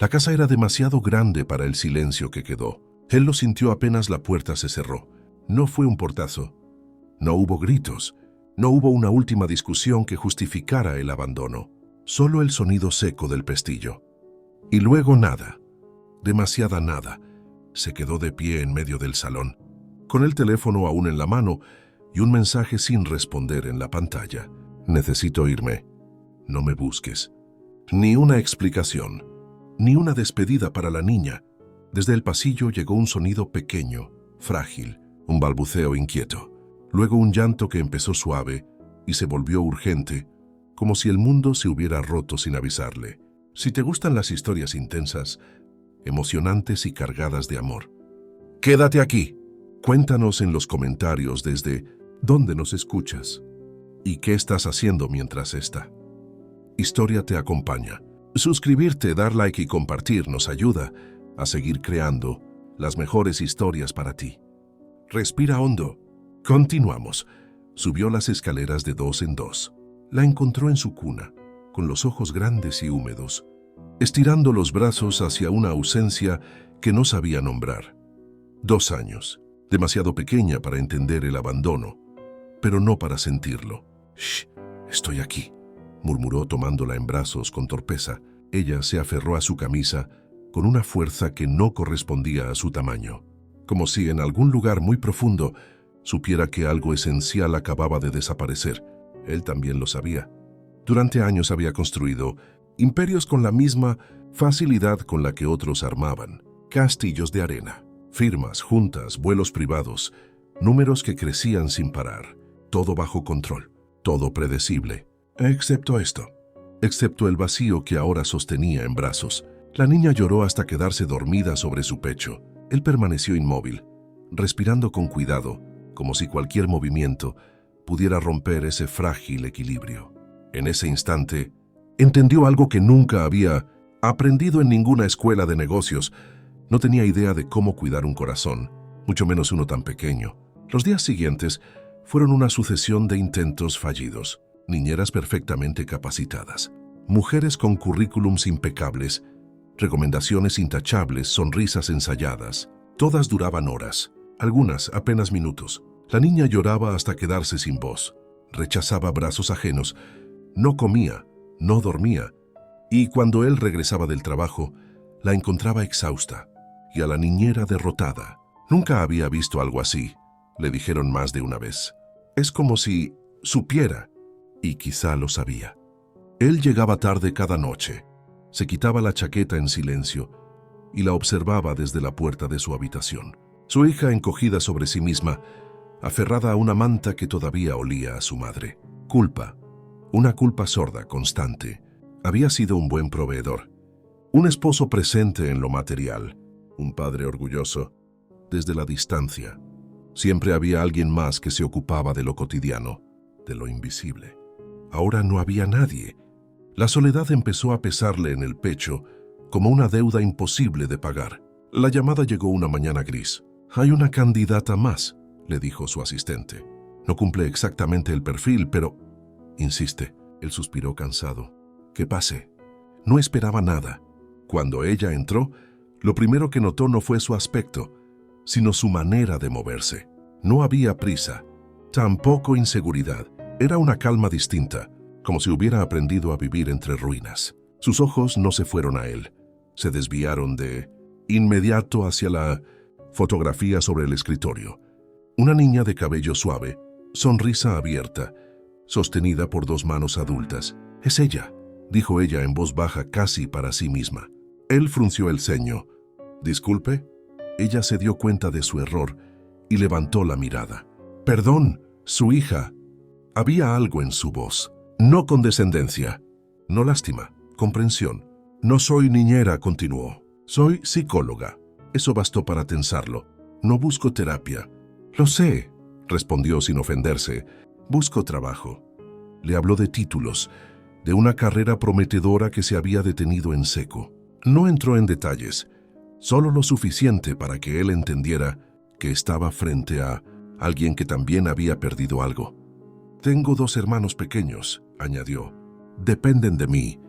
La casa era demasiado grande para el silencio que quedó. Él lo sintió apenas la puerta se cerró. No fue un portazo. No hubo gritos. No hubo una última discusión que justificara el abandono. Solo el sonido seco del pestillo. Y luego nada. Demasiada nada. Se quedó de pie en medio del salón, con el teléfono aún en la mano y un mensaje sin responder en la pantalla. Necesito irme. No me busques. Ni una explicación, ni una despedida para la niña. Desde el pasillo llegó un sonido pequeño, frágil, un balbuceo inquieto. Luego un llanto que empezó suave y se volvió urgente, como si el mundo se hubiera roto sin avisarle. Si te gustan las historias intensas, emocionantes y cargadas de amor, quédate aquí. Cuéntanos en los comentarios desde dónde nos escuchas y qué estás haciendo mientras esta historia te acompaña. Suscribirte, dar like y compartir nos ayuda a seguir creando las mejores historias para ti. Respira hondo. Continuamos. Subió las escaleras de 2 en 2. La encontró en su cuna, con los ojos grandes y húmedos, estirando los brazos hacia una ausencia que no sabía nombrar. 2 años, demasiado pequeña para entender el abandono, pero no para sentirlo. «Shh, estoy aquí», murmuró tomándola en brazos con torpeza. Ella se aferró a su camisa con una fuerza que no correspondía a su tamaño, como si en algún lugar muy profundo supiera que algo esencial acababa de desaparecer. Él también lo sabía. Durante años había construido imperios con la misma facilidad con la que otros armaban. Castillos de arena, firmas, juntas, vuelos privados, números que crecían sin parar. Todo bajo control, todo predecible. Excepto esto. Excepto el vacío que ahora sostenía en brazos. La niña lloró hasta quedarse dormida sobre su pecho. Él permaneció inmóvil, respirando con cuidado, como si cualquier movimiento pudiera romper ese frágil equilibrio. En ese instante, entendió algo que nunca había aprendido en ninguna escuela de negocios. No tenía idea de cómo cuidar un corazón, mucho menos uno tan pequeño. Los días siguientes fueron una sucesión de intentos fallidos, niñeras perfectamente capacitadas, mujeres con currículums impecables, recomendaciones intachables, sonrisas ensayadas. Todas duraban horas, algunas apenas minutos. La niña lloraba hasta quedarse sin voz, rechazaba brazos ajenos, no comía, no dormía, y cuando él regresaba del trabajo, la encontraba exhausta y a la niñera derrotada. Nunca había visto algo así, le dijeron más de una vez. Es como si supiera, y quizá lo sabía. Él llegaba tarde cada noche, se quitaba la chaqueta en silencio y la observaba desde la puerta de su habitación. Su hija encogida sobre sí misma, aferrada a una manta que todavía olía a su madre. Culpa, una culpa sorda, constante. Había sido un buen proveedor, un esposo presente en lo material, un padre orgulloso desde la distancia. Siempre había alguien más que se ocupaba de lo cotidiano, de lo invisible. Ahora no había nadie. La soledad empezó a pesarle en el pecho como una deuda imposible de pagar. La llamada llegó una mañana gris. «Hay una candidata más», le dijo su asistente. «No cumple exactamente el perfil, pero...» «Insiste». Él suspiró cansado. «Que pase». No esperaba nada. Cuando ella entró, lo primero que notó no fue su aspecto, sino su manera de moverse. No había prisa, tampoco inseguridad. Era una calma distinta, como si hubiera aprendido a vivir entre ruinas. Sus ojos no se fueron a él, se desviaron de inmediato hacia la fotografía sobre el escritorio. Una niña de cabello suave, sonrisa abierta, sostenida por 2 manos adultas. «Es ella», dijo ella en voz baja casi para sí misma. Él frunció el ceño. «¿Disculpe?» Ella se dio cuenta de su error y levantó la mirada. «Perdón, su hija». Había algo en su voz. No condescendencia, no lástima, comprensión. «No soy niñera», continuó. «Soy psicóloga». Eso bastó para tensarlo. «No busco terapia». «Lo sé», respondió sin ofenderse. «Busco trabajo». Le habló de títulos, de una carrera prometedora que se había detenido en seco. No entró en detalles, solo lo suficiente para que él entendiera que estaba frente a alguien que también había perdido algo. «Tengo 2 hermanos pequeños», añadió. «Dependen de mí.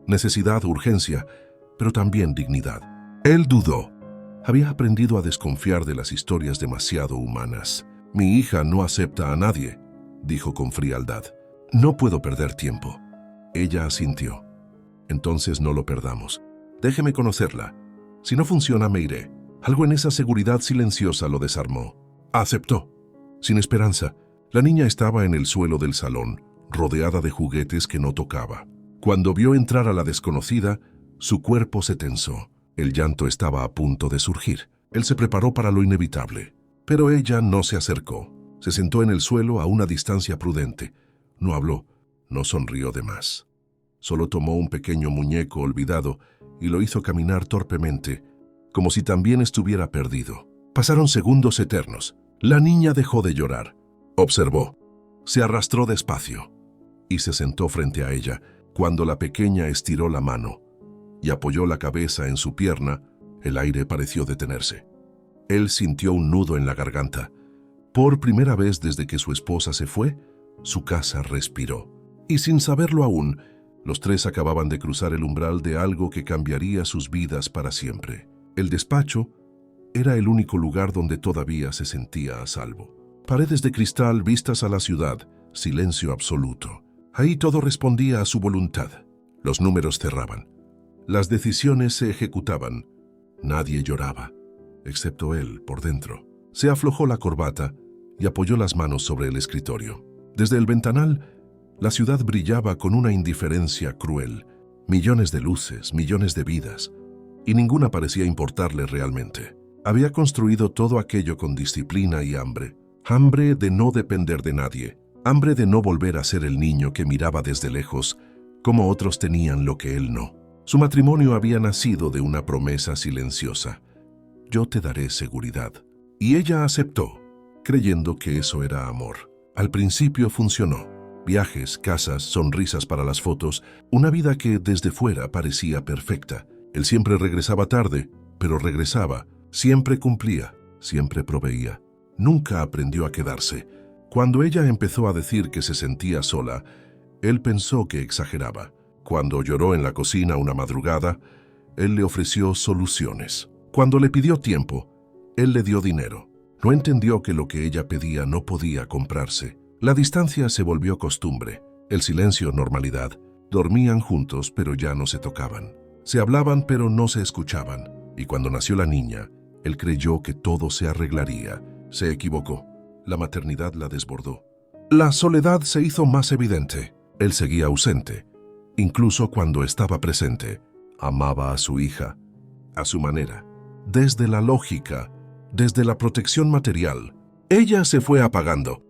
Necesidad, urgencia. pero también dignidad. Él dudó. Había aprendido a desconfiar de las historias demasiado humanas. «Mi hija no acepta a nadie», dijo con frialdad. «No puedo perder tiempo». Ella asintió. «Entonces no lo perdamos. Déjeme conocerla. Si no funciona, me iré». Algo en esa seguridad silenciosa lo desarmó. Aceptó. Sin esperanza, la niña estaba en el suelo del salón, rodeada de juguetes que no tocaba. Cuando vio entrar a la desconocida, su cuerpo se tensó. El llanto estaba a punto de surgir. Él se preparó para lo inevitable. Pero ella no se acercó. Se sentó en el suelo a una distancia prudente. No habló, no sonrió de más. Solo tomó un pequeño muñeco olvidado y lo hizo caminar torpemente, como si también estuviera perdido. Pasaron segundos eternos. La niña dejó de llorar. Observó. Se arrastró despacio y se sentó frente a ella. Cuando la pequeña estiró la mano y apoyó la cabeza en su pierna, el aire pareció detenerse. Él sintió un nudo en la garganta. Por primera vez desde que su esposa se fue, su casa respiró. Y sin saberlo aún, los tres acababan de cruzar el umbral de algo que cambiaría sus vidas para siempre. El despacho era el único lugar donde todavía se sentía a salvo. Paredes de cristal vistas a la ciudad, silencio absoluto. Ahí todo respondía a su voluntad. Los números cerraban. Las decisiones se ejecutaban. Nadie lloraba, excepto él por dentro. Se aflojó la corbata y apoyó las manos sobre el escritorio. Desde el ventanal, la ciudad brillaba con una indiferencia cruel. Millones de luces, millones de vidas, y ninguna parecía importarle realmente. Había construido todo aquello con disciplina y hambre. Hambre de no depender de nadie. Hambre de no volver a ser el niño que miraba desde lejos, como otros tenían lo que él no. Su matrimonio había nacido de una promesa silenciosa. «Yo te daré seguridad». Y ella aceptó, creyendo que eso era amor. Al principio funcionó. Viajes, casas, sonrisas para las fotos, una vida que desde fuera parecía perfecta. Él siempre regresaba tarde, pero regresaba. Siempre cumplía, siempre proveía. Nunca aprendió a quedarse. Cuando ella empezó a decir que se sentía sola, él pensó que exageraba. Cuando lloró en la cocina una madrugada, él le ofreció soluciones. Cuando le pidió tiempo, él le dio dinero. No entendió que lo que ella pedía no podía comprarse. La distancia se volvió costumbre, el silencio normalidad. Dormían juntos, pero ya no se tocaban. Se hablaban, pero no se escuchaban. Y cuando nació la niña, él creyó que todo se arreglaría. Se equivocó. La maternidad la desbordó. La soledad se hizo más evidente. Él seguía ausente. Incluso cuando estaba presente, amaba a su hija, a su manera. Desde la lógica, desde la protección material, ella se fue apagando,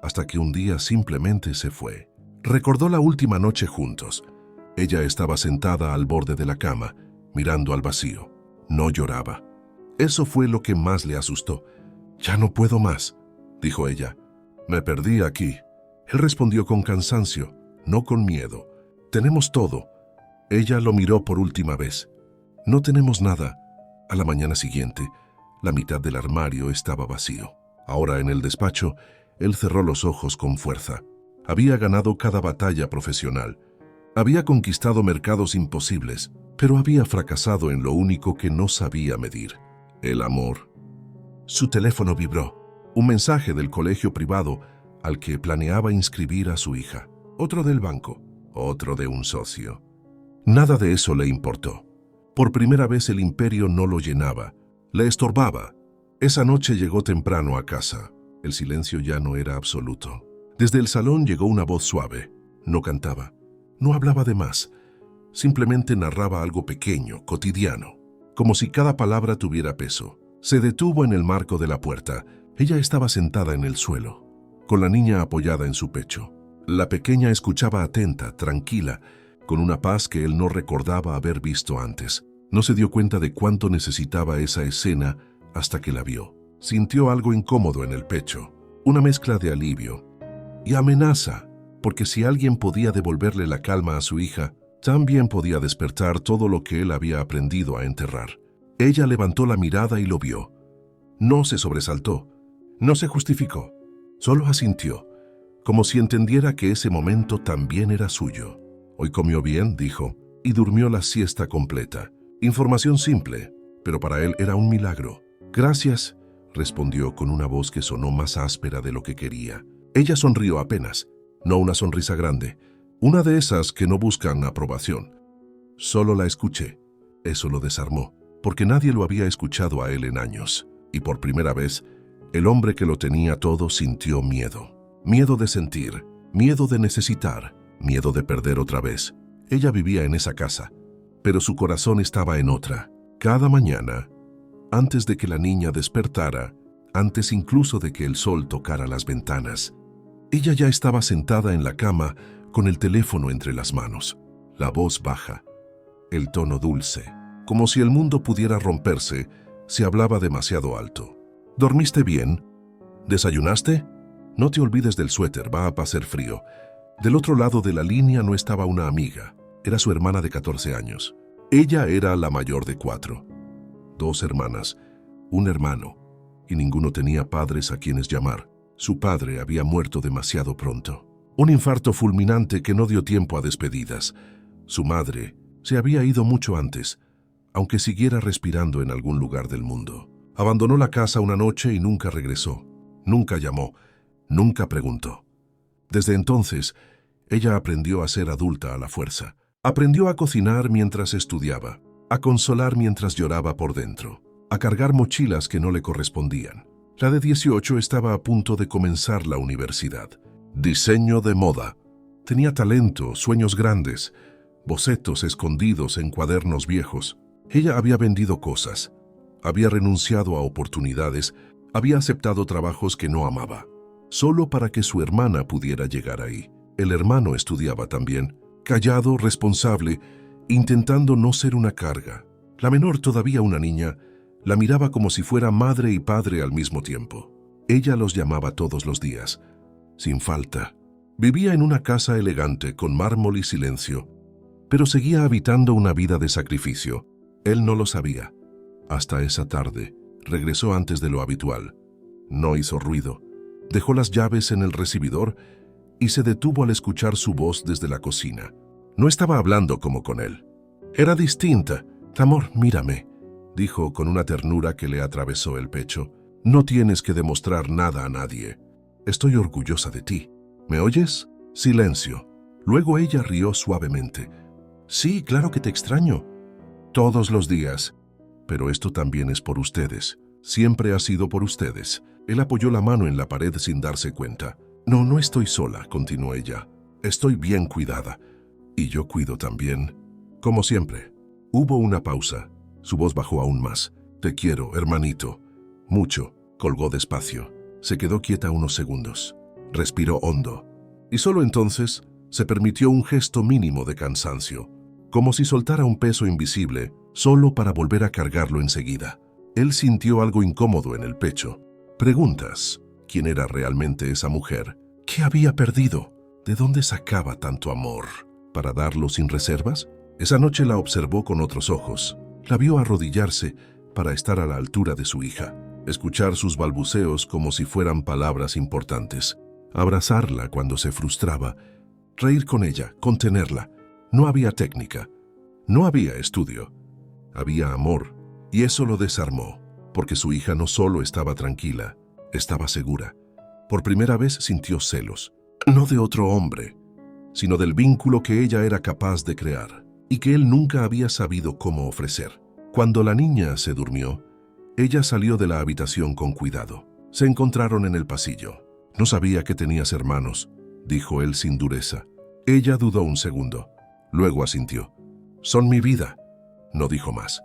hasta que un día simplemente se fue. Recordó la última noche juntos. Ella estaba sentada al borde de la cama, mirando al vacío. No lloraba. Eso fue lo que más le asustó. «Ya no puedo más», dijo ella. «Me perdí aquí». Él respondió con cansancio, no con miedo. «Tenemos todo». Ella lo miró por última vez. «No tenemos nada». A la mañana siguiente, la mitad del armario estaba vacío. Ahora en el despacho, él cerró los ojos con fuerza. Había ganado cada batalla profesional. Había conquistado mercados imposibles, pero había fracasado en lo único que no sabía medir: el amor. Su teléfono vibró. Un mensaje del colegio privado al que planeaba inscribir a su hija. Otro del banco, otro de un socio. Nada de eso le importó. Por primera vez el imperio no lo llenaba, le estorbaba. Esa noche llegó temprano a casa. El silencio ya no era absoluto. Desde el salón llegó una voz suave. No cantaba, no hablaba de más. Simplemente narraba algo pequeño, cotidiano, como si cada palabra tuviera peso. Se detuvo en el marco de la puerta. Ella estaba sentada en el suelo, con la niña apoyada en su pecho. La pequeña escuchaba atenta, tranquila, con una paz que él no recordaba haber visto antes. No se dio cuenta de cuánto necesitaba esa escena hasta que la vio. Sintió algo incómodo en el pecho, una mezcla de alivio y amenaza, porque si alguien podía devolverle la calma a su hija, también podía despertar todo lo que él había aprendido a enterrar. Ella levantó la mirada y lo vio. No se sobresaltó, no se justificó, solo asintió, como si entendiera que ese momento también era suyo. «Hoy comió bien», dijo, y durmió la siesta completa. Información simple, pero para él era un milagro. Gracias, respondió con una voz que sonó más áspera de lo que quería. Ella sonrió apenas, no una sonrisa grande, una de esas que no buscan aprobación. Solo la escuché. Eso lo desarmó, porque nadie lo había escuchado a él en años. Y por primera vez, el hombre que lo tenía todo sintió miedo. Miedo de sentir, miedo de necesitar, miedo de perder otra vez. Ella vivía en esa casa, pero su corazón estaba en otra. Cada mañana, antes de que la niña despertara, antes incluso de que el sol tocara las ventanas, ella ya estaba sentada en la cama con el teléfono entre las manos, la voz baja, el tono dulce, como si el mundo pudiera romperse si hablaba demasiado alto. ¿Dormiste bien? ¿Desayunaste? No te olvides del suéter, va a pasar frío. Del otro lado de la línea no estaba una amiga, era su hermana de 14 años. Ella era la mayor de 4. 2 hermanas, un hermano, y ninguno tenía padres a quienes llamar. Su padre había muerto demasiado pronto. Un infarto fulminante que no dio tiempo a despedidas. Su madre se había ido mucho antes, aunque siguiera respirando en algún lugar del mundo. Abandonó la casa una noche y nunca regresó. Nunca llamó, nunca preguntó. Desde entonces, ella aprendió a ser adulta a la fuerza. Aprendió a cocinar mientras estudiaba, a consolar mientras lloraba por dentro, a cargar mochilas que no le correspondían. La de 18 estaba a punto de comenzar la universidad. Diseño de moda. Tenía talento, sueños grandes, bocetos escondidos en cuadernos viejos. Ella había vendido cosas, había renunciado a oportunidades, había aceptado trabajos que no amaba, solo para que su hermana pudiera llegar ahí. El hermano estudiaba también, callado, responsable, intentando no ser una carga. La menor, todavía una niña, la miraba como si fuera madre y padre al mismo tiempo. Ella los llamaba todos los días, sin falta. Vivía en una casa elegante, con mármol y silencio, pero seguía habitando una vida de sacrificio. Él no lo sabía. Hasta esa tarde, regresó antes de lo habitual. No hizo ruido. Dejó las llaves en el recibidor y se detuvo al escuchar su voz desde la cocina. No estaba hablando como con él. Era distinta. «Amor, mírame», dijo con una ternura que le atravesó el pecho. «No tienes que demostrar nada a nadie. Estoy orgullosa de ti. ¿Me oyes?» Silencio. Luego ella rió suavemente. «Sí, claro que te extraño. Todos los días. Pero esto también es por ustedes. Siempre ha sido por ustedes». Él apoyó la mano en la pared sin darse cuenta. «No, no estoy sola», continuó ella. «Estoy bien cuidada. Y yo cuido también. Como siempre». Hubo una pausa. Su voz bajó aún más. «Te quiero, hermanito. Mucho». Colgó despacio. Se quedó quieta unos segundos. Respiró hondo. Y solo entonces se permitió un gesto mínimo de cansancio, como si soltara un peso invisible, solo para volver a cargarlo enseguida. Él sintió algo incómodo en el pecho. Preguntas. ¿Quién era realmente esa mujer? ¿Qué había perdido? ¿De dónde sacaba tanto amor? ¿Para darlo sin reservas? Esa noche la observó con otros ojos. La vio arrodillarse para estar a la altura de su hija, escuchar sus balbuceos como si fueran palabras importantes, abrazarla cuando se frustraba, reír con ella, contenerla. No había técnica, no había estudio, había amor, y eso lo desarmó, porque su hija no solo estaba tranquila, estaba segura. Por primera vez sintió celos, no de otro hombre, sino del vínculo que ella era capaz de crear y que él nunca había sabido cómo ofrecer. Cuando la niña se durmió, ella salió de la habitación con cuidado. Se encontraron en el pasillo. «No sabía que tenías hermanos», dijo él sin dureza. Ella dudó un segundo, luego asintió. «Son mi vida», no dijo más.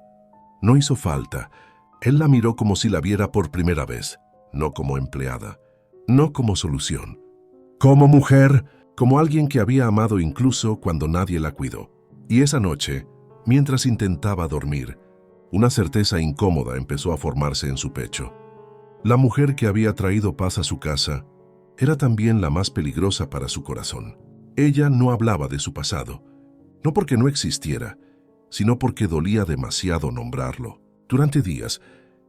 No hizo falta. Él la miró como si la viera por primera vez, no como empleada, no como solución. Como mujer, como alguien que había amado incluso cuando nadie la cuidó. Y esa noche, mientras intentaba dormir, una certeza incómoda empezó a formarse en su pecho. La mujer que había traído paz a su casa era también la más peligrosa para su corazón. Ella no hablaba de su pasado, no porque no existiera, sino porque dolía demasiado nombrarlo. Durante días,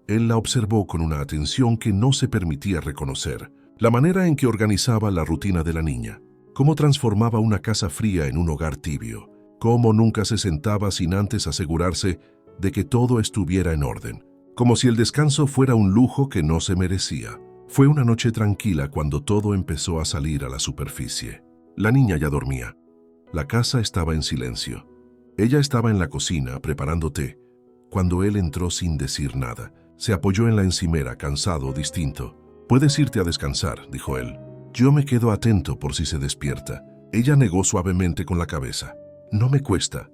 él la observó con una atención que no se permitía reconocer. La manera en que organizaba la rutina de la niña, cómo transformaba una casa fría en un hogar tibio, cómo nunca se sentaba sin antes asegurarse de que todo estuviera en orden, como si el descanso fuera un lujo que no se merecía. Fue una noche tranquila cuando todo empezó a salir a la superficie. La niña ya dormía. La casa estaba en silencio. Ella estaba en la cocina preparando té, cuando él entró sin decir nada. Se apoyó en la encimera, cansado, distinto. «Puedes irte a descansar», dijo él. «Yo me quedo atento por si se despierta». Ella negó suavemente con la cabeza. «No me cuesta».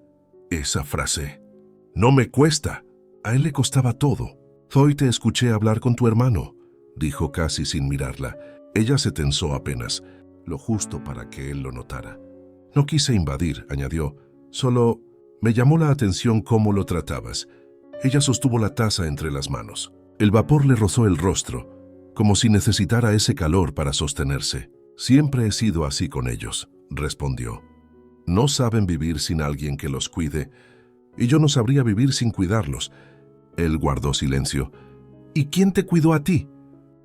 Esa frase. «No me cuesta». A él le costaba todo. «Hoy te escuché hablar con tu hermano», dijo casi sin mirarla. Ella se tensó apenas, lo justo para que él lo notara. «No quise invadir», añadió. «Solo me llamó la atención cómo lo tratabas». Ella sostuvo la taza entre las manos. El vapor le rozó el rostro, como si necesitara ese calor para sostenerse. «Siempre he sido así con ellos», respondió. «No saben vivir sin alguien que los cuide, y yo no sabría vivir sin cuidarlos». Él guardó silencio. «¿Y quién te cuidó a ti?»,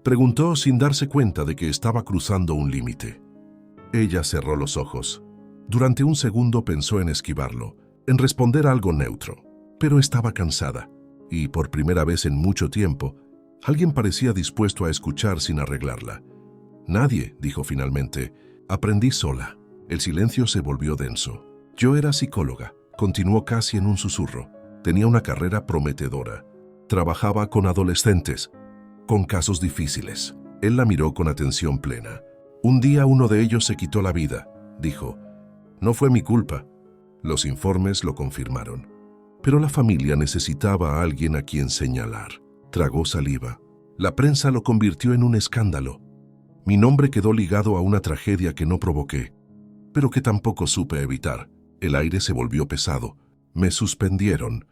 preguntó sin darse cuenta de que estaba cruzando un límite. Ella cerró los ojos. Durante un segundo pensó en esquivarlo, en responder algo neutro, pero estaba cansada, y por primera vez en mucho tiempo, alguien parecía dispuesto a escuchar sin arreglarla. «Nadie», dijo finalmente. «Aprendí sola». El silencio se volvió denso. «Yo era psicóloga», continuó casi en un susurro. «Tenía una carrera prometedora. Trabajaba con adolescentes, con casos difíciles». Él la miró con atención plena. «Un día uno de ellos se quitó la vida», dijo. «No fue mi culpa». Los informes lo confirmaron. Pero la familia necesitaba a alguien a quien señalar. Tragó saliva. La prensa lo convirtió en un escándalo. Mi nombre quedó ligado a una tragedia que no provoqué, pero que tampoco supe evitar. El aire se volvió pesado. Me suspendieron.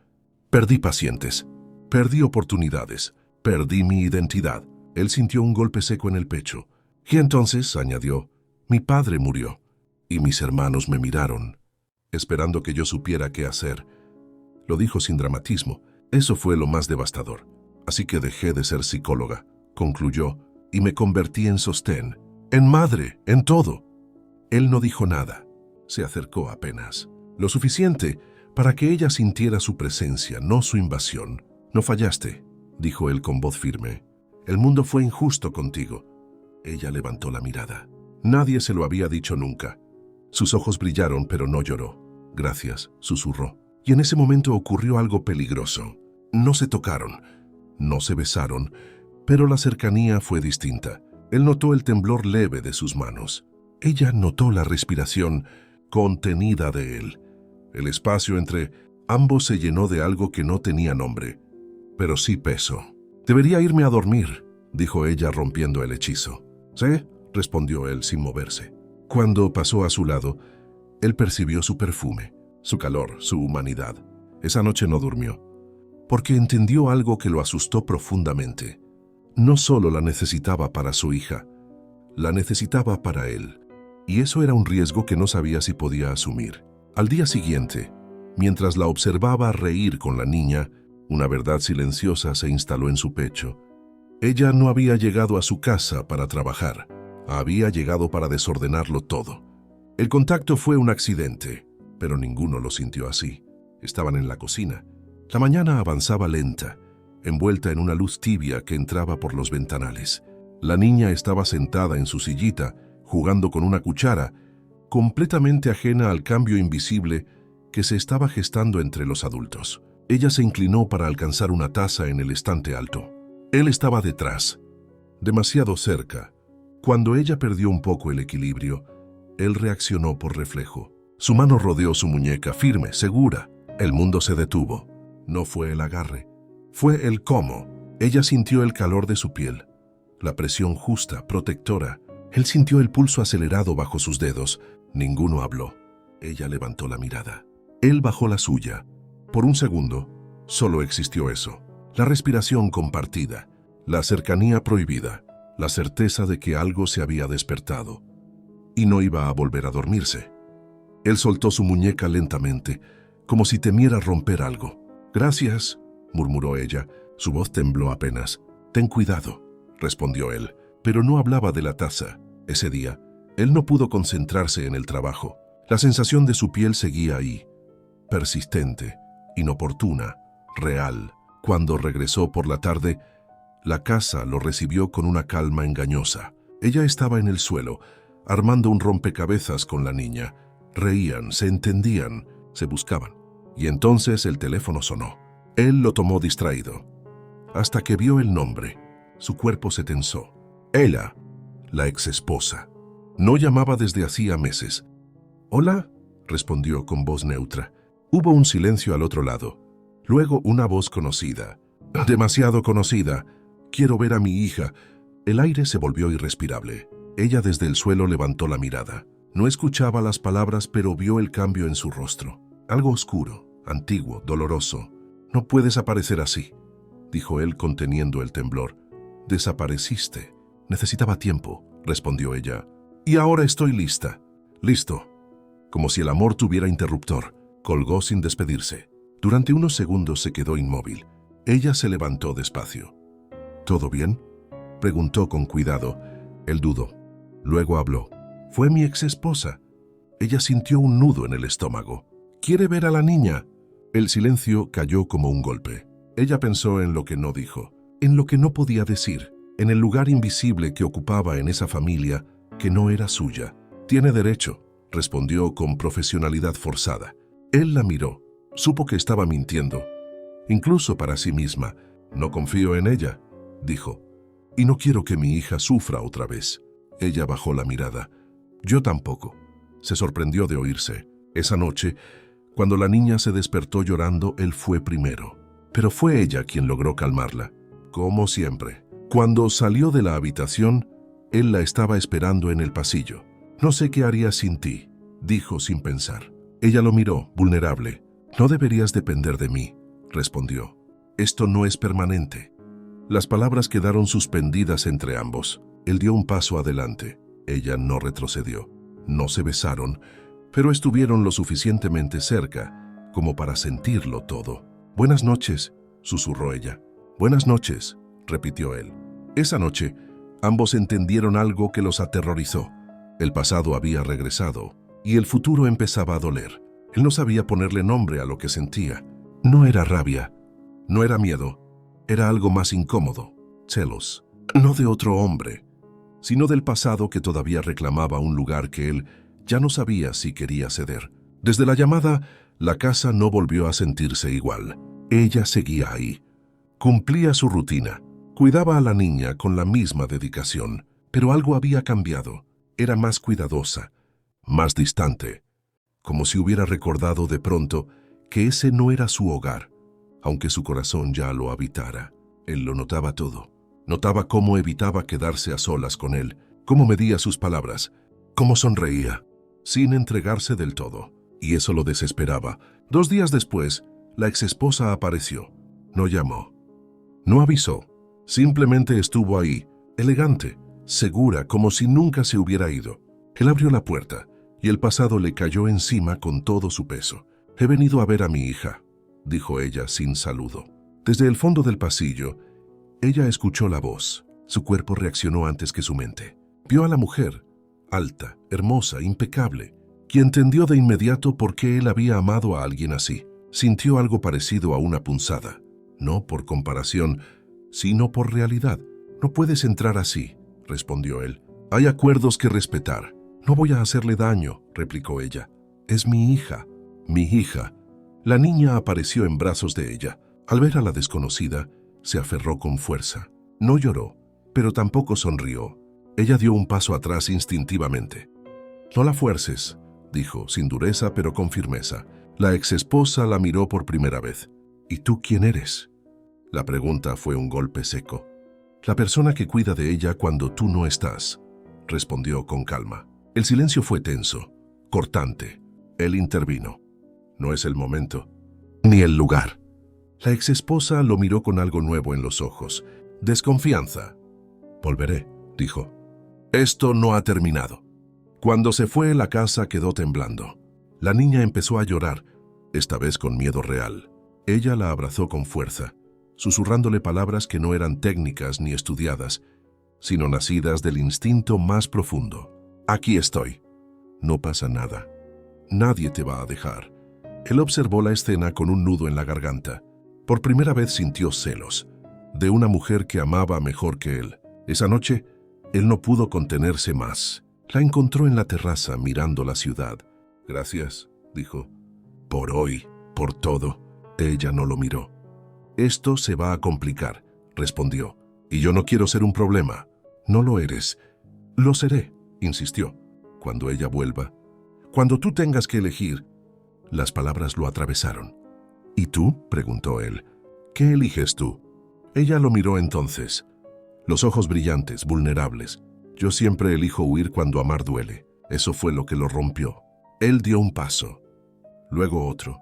Perdí pacientes. Perdí oportunidades. Perdí mi identidad. Él sintió un golpe seco en el pecho. Y entonces, añadió, mi padre murió. Y mis hermanos me miraron, esperando que yo supiera qué hacer. Lo dijo sin dramatismo. Eso fue lo más devastador. Así que dejé de ser psicóloga, concluyó, y me convertí en sostén, en madre, en todo. Él no dijo nada. Se acercó apenas. Lo suficiente para que ella sintiera su presencia, no su invasión. No fallaste, dijo él con voz firme. El mundo fue injusto contigo. Ella levantó la mirada. Nadie se lo había dicho nunca. Sus ojos brillaron, pero no lloró. Gracias, susurró. Y en ese momento ocurrió algo peligroso. No se tocaron, no se besaron, pero la cercanía fue distinta. Él notó el temblor leve de sus manos. Ella notó la respiración contenida de él. El espacio entre ambos se llenó de algo que no tenía nombre, pero sí peso. «Debería irme a dormir», dijo ella rompiendo el hechizo. «¿Sí?», respondió él sin moverse. Cuando pasó a su lado, él percibió su perfume, su calor, su humanidad. Esa noche no durmió, porque entendió algo que lo asustó profundamente. No solo la necesitaba para su hija, la necesitaba para él. Y eso era un riesgo que no sabía si podía asumir. Al día siguiente, mientras la observaba reír con la niña, una verdad silenciosa se instaló en su pecho. Ella no había llegado a su casa para trabajar, había llegado para desordenarlo todo. El contacto fue un accidente, pero ninguno lo sintió así. Estaban en la cocina. La mañana avanzaba lenta, envuelta en una luz tibia que entraba por los ventanales. La niña estaba sentada en su sillita, jugando con una cuchara, completamente ajena al cambio invisible que se estaba gestando entre los adultos. Ella se inclinó para alcanzar una taza en el estante alto. Él estaba detrás, demasiado cerca. Cuando ella perdió un poco el equilibrio, él reaccionó por reflejo. Su mano rodeó su muñeca, firme, segura. El mundo se detuvo. No fue el agarre, fue el cómo. Ella sintió el calor de su piel, la presión justa, protectora. Él sintió el pulso acelerado bajo sus dedos. Ninguno habló. Ella levantó la mirada. Él bajó la suya. Por un segundo, solo existió eso. La respiración compartida, la cercanía prohibida, la certeza de que algo se había despertado y no iba a volver a dormirse. Él soltó su muñeca lentamente, como si temiera romper algo. «Gracias», murmuró ella. Su voz tembló apenas. «Ten cuidado», respondió él, pero no hablaba de la taza. Ese día, él no pudo concentrarse en el trabajo. La sensación de su piel seguía ahí, persistente, inoportuna, real. Cuando regresó por la tarde, la casa lo recibió con una calma engañosa. Ella estaba en el suelo, armando un rompecabezas con la niña. Reían, se entendían, se buscaban. Y entonces el teléfono sonó. Él lo tomó distraído. Hasta que vio el nombre, su cuerpo se tensó. Ella, la exesposa. No llamaba desde hacía meses. «Hola», respondió con voz neutra. Hubo un silencio al otro lado. Luego una voz conocida. «Demasiado conocida. Quiero ver a mi hija». El aire se volvió irrespirable. Ella desde el suelo levantó la mirada. No escuchaba las palabras, pero vio el cambio en su rostro. Algo oscuro, antiguo, doloroso. «No puedes aparecer así», dijo él conteniendo el temblor. «Desapareciste. Necesitaba tiempo», respondió ella. «Y ahora estoy lista». «Listo». Como si el amor tuviera interruptor, colgó sin despedirse. Durante unos segundos se quedó inmóvil. Ella se levantó despacio. «¿Todo bien?», preguntó con cuidado. Él dudó. Luego habló. «Fue mi exesposa». Ella sintió un nudo en el estómago. «¿Quiere ver a la niña?». El silencio cayó como un golpe. Ella pensó en lo que no dijo, en lo que no podía decir, en el lugar invisible que ocupaba en esa familia que no era suya. «Tiene derecho», respondió con profesionalidad forzada. Él la miró. Supo que estaba mintiendo, incluso para sí misma. «No confío en ella», dijo, «y no quiero que mi hija sufra otra vez». Ella bajó la mirada. «Yo tampoco». Se sorprendió de oírse. Esa noche, cuando la niña se despertó llorando, él fue primero. Pero fue ella quien logró calmarla, como siempre. Cuando salió de la habitación, él la estaba esperando en el pasillo. «No sé qué haría sin ti», dijo sin pensar. Ella lo miró, vulnerable. «No deberías depender de mí», respondió. «Esto no es permanente». Las palabras quedaron suspendidas entre ambos. Él dio un paso adelante. Ella no retrocedió. No se besaron, pero estuvieron lo suficientemente cerca como para sentirlo todo. «Buenas noches», susurró ella. «Buenas noches», repitió él. Esa noche, ambos entendieron algo que los aterrorizó. El pasado había regresado y el futuro empezaba a doler. Él no sabía ponerle nombre a lo que sentía. No era rabia, no era miedo, era algo más incómodo, celos. No de otro hombre, sino del pasado que todavía reclamaba un lugar que él ya no sabía si quería ceder. Desde la llamada, la casa no volvió a sentirse igual. Ella seguía ahí. Cumplía su rutina. Cuidaba a la niña con la misma dedicación, pero algo había cambiado. Era más cuidadosa, más distante, como si hubiera recordado de pronto que ese no era su hogar, aunque su corazón ya lo habitara. Él lo notaba todo. Notaba cómo evitaba quedarse a solas con él, cómo medía sus palabras, cómo sonreía, sin entregarse del todo. Y eso lo desesperaba. 2 días después, la exesposa apareció. No llamó. No avisó. Simplemente estuvo ahí, elegante, segura, como si nunca se hubiera ido. Él abrió la puerta y el pasado le cayó encima con todo su peso. «He venido a ver a mi hija», dijo ella sin saludo. Desde el fondo del pasillo, ella escuchó la voz. Su cuerpo reaccionó antes que su mente. Vio a la mujer, alta, hermosa, impecable, y entendió de inmediato por qué él había amado a alguien así. Sintió algo parecido a una punzada, no por comparación, sino por realidad. «No puedes entrar así», respondió él. «Hay acuerdos que respetar». «No voy a hacerle daño», replicó ella. «Es mi hija». «Mi hija». La niña apareció en brazos de ella. Al ver a la desconocida, se aferró con fuerza. No lloró, pero tampoco sonrió. Ella dio un paso atrás instintivamente. «No la fuerces», dijo, sin dureza pero con firmeza. La exesposa la miró por primera vez. «¿Y tú quién eres?». La pregunta fue un golpe seco. «La persona que cuida de ella cuando tú no estás», respondió con calma. El silencio fue tenso, cortante. Él intervino. «No es el momento, ni el lugar». La exesposa lo miró con algo nuevo en los ojos. Desconfianza. «Volveré», dijo. «Esto no ha terminado». Cuando se fue, la casa quedó temblando. La niña empezó a llorar, esta vez con miedo real. Ella la abrazó con fuerza, susurrándole palabras que no eran técnicas ni estudiadas, sino nacidas del instinto más profundo. «Aquí estoy. No pasa nada. Nadie te va a dejar». Él observó la escena con un nudo en la garganta. Por primera vez sintió celos, de una mujer que amaba mejor que él. Esa noche, él no pudo contenerse más. La encontró en la terraza mirando la ciudad. «Gracias», dijo. «Por hoy, por todo». Ella no lo miró. «Esto se va a complicar», respondió. «Y yo no quiero ser un problema». «No lo eres». «Lo seré», insistió. «Cuando ella vuelva. Cuando tú tengas que elegir». Las palabras lo atravesaron. «¿Y tú?», preguntó él. «¿Qué eliges tú?». Ella lo miró entonces. Los ojos brillantes, vulnerables. «Yo siempre elijo huir cuando amar duele». Eso fue lo que lo rompió. Él dio un paso. Luego otro.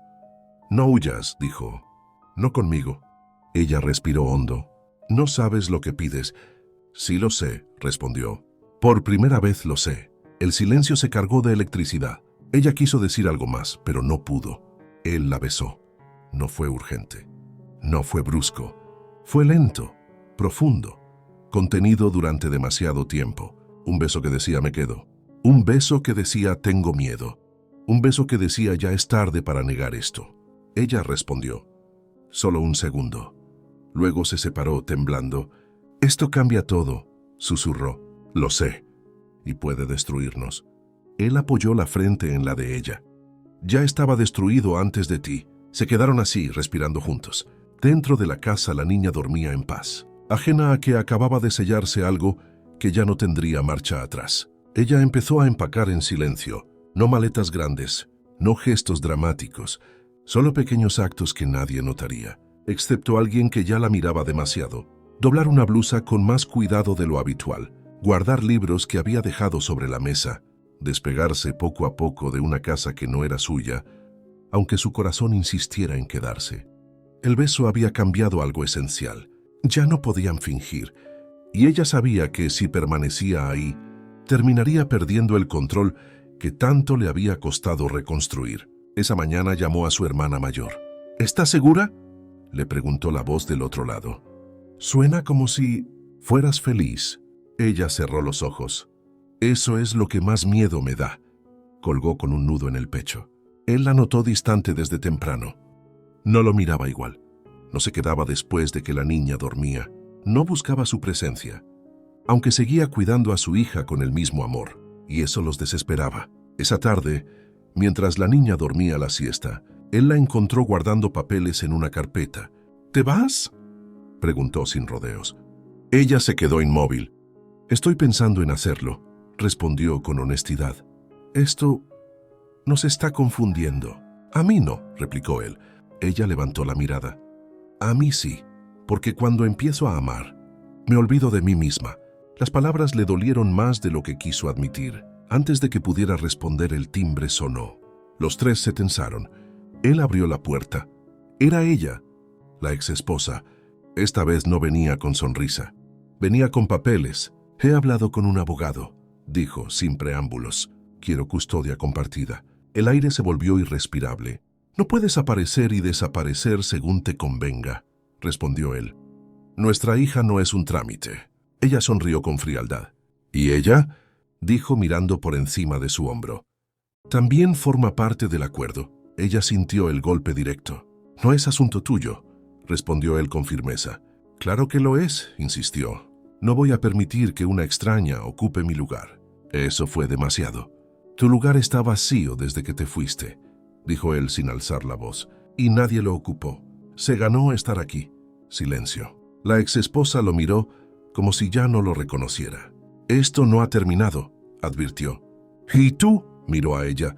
«No huyas», dijo. «No conmigo». Ella respiró hondo. «No sabes lo que pides». «Sí lo sé», respondió. «Por primera vez lo sé». El silencio se cargó de electricidad. Ella quiso decir algo más, pero no pudo. Él la besó. No fue urgente. No fue brusco. Fue lento, profundo, contenido durante demasiado tiempo. Un beso que decía «me quedo». Un beso que decía «tengo miedo». Un beso que decía «ya es tarde para negar esto». Ella respondió. «Solo un segundo». Luego se separó temblando. «Esto cambia todo», susurró. «Lo sé. Y puede destruirnos». Él apoyó la frente en la de ella. «Ya estaba destruido antes de ti». Se quedaron así, respirando juntos. Dentro de la casa la niña dormía en paz, ajena a que acababa de sellarse algo que ya no tendría marcha atrás. Ella empezó a empacar en silencio, no maletas grandes, no gestos dramáticos, solo pequeños actos que nadie notaría, excepto alguien que ya la miraba demasiado. Doblar una blusa con más cuidado de lo habitual, guardar libros que había dejado sobre la mesa, despegarse poco a poco de una casa que no era suya, aunque su corazón insistiera en quedarse. El beso había cambiado algo esencial. Ya no podían fingir, y ella sabía que si permanecía ahí, terminaría perdiendo el control que tanto le había costado reconstruir. Esa mañana llamó a su hermana mayor. «¿Estás segura?», le preguntó la voz del otro lado. «Suena como si fueras feliz». Ella cerró los ojos. «Eso es lo que más miedo me da», colgó con un nudo en el pecho. Él la notó distante desde temprano. No lo miraba igual. No se quedaba después de que la niña dormía. No buscaba su presencia, aunque seguía cuidando a su hija con el mismo amor, y eso los desesperaba. Esa tarde, mientras la niña dormía la siesta, él la encontró guardando papeles en una carpeta. «¿Te vas?», preguntó sin rodeos. Ella se quedó inmóvil. «Estoy pensando en hacerlo», respondió con honestidad. «Esto nos está confundiendo». «A mí no», replicó él. Ella levantó la mirada. «A mí sí, porque cuando empiezo a amar, me olvido de mí misma». Las palabras le dolieron más de lo que quiso admitir. Antes de que pudiera responder, el timbre sonó. Los tres se tensaron. Él abrió la puerta. Era ella, la exesposa. Esta vez no venía con sonrisa. Venía con papeles. «He hablado con un abogado», dijo, sin preámbulos. «Quiero custodia compartida». El aire se volvió irrespirable. «No puedes aparecer y desaparecer según te convenga», respondió él. «Nuestra hija no es un trámite». Ella sonrió con frialdad. «¿Y ella?», dijo mirando por encima de su hombro. «También forma parte del acuerdo». Ella sintió el golpe directo. «No es asunto tuyo», respondió él con firmeza. «Claro que lo es», insistió. «No voy a permitir que una extraña ocupe mi lugar». Eso fue demasiado. «Tu lugar está vacío desde que te fuiste», dijo él sin alzar la voz, «y nadie lo ocupó. Se ganó estar aquí». Silencio. La exesposa lo miró como si ya no lo reconociera. «Esto no ha terminado», advirtió. «¿Y tú?», miró a ella.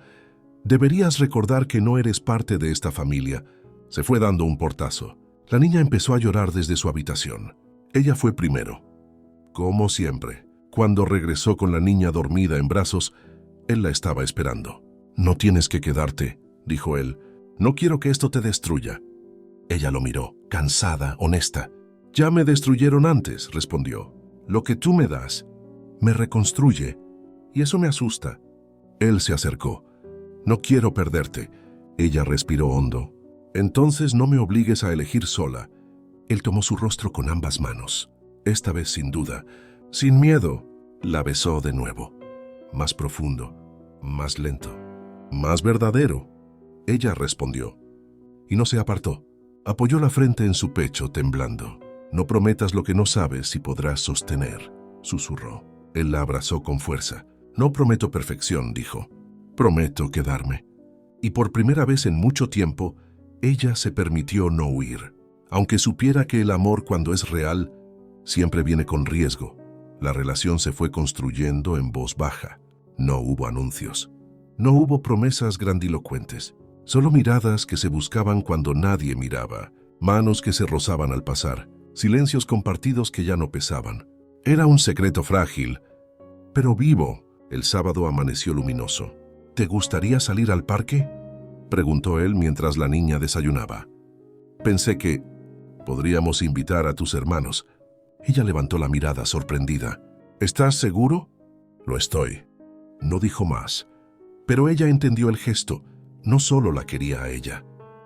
«Deberías recordar que no eres parte de esta familia». Se fue dando un portazo. La niña empezó a llorar desde su habitación. Ella fue primero. Como siempre, cuando regresó con la niña dormida en brazos, él la estaba esperando. «No tienes que quedarte», dijo él. «No quiero que esto te destruya». Ella lo miró, cansada, honesta. «Ya me destruyeron antes», respondió. «Lo que tú me das me reconstruye, y eso me asusta». Él se acercó. «No quiero perderte». Ella respiró hondo. «Entonces no me obligues a elegir sola». Él tomó su rostro con ambas manos. Esta vez sin duda, sin miedo, la besó de nuevo. Más profundo, más lento, más verdadero. Ella respondió, y no se apartó. Apoyó la frente en su pecho, temblando. «No prometas lo que no sabes si podrás sostener», susurró. Él la abrazó con fuerza. «No prometo perfección», dijo. «Prometo quedarme». Y por primera vez en mucho tiempo, ella se permitió no huir. Aunque supiera que el amor, cuando es real, siempre viene con riesgo, la relación se fue construyendo en voz baja. No hubo anuncios. No hubo promesas grandilocuentes. Solo miradas que se buscaban cuando nadie miraba, manos que se rozaban al pasar, silencios compartidos que ya no pesaban. Era un secreto frágil, pero vivo. El sábado amaneció luminoso. «¿Te gustaría salir al parque?», preguntó él mientras la niña desayunaba. «Pensé que podríamos invitar a tus hermanos». Ella levantó la mirada sorprendida. «¿Estás seguro?». «Lo estoy». No dijo más, pero ella entendió el gesto. No solo la quería a ella,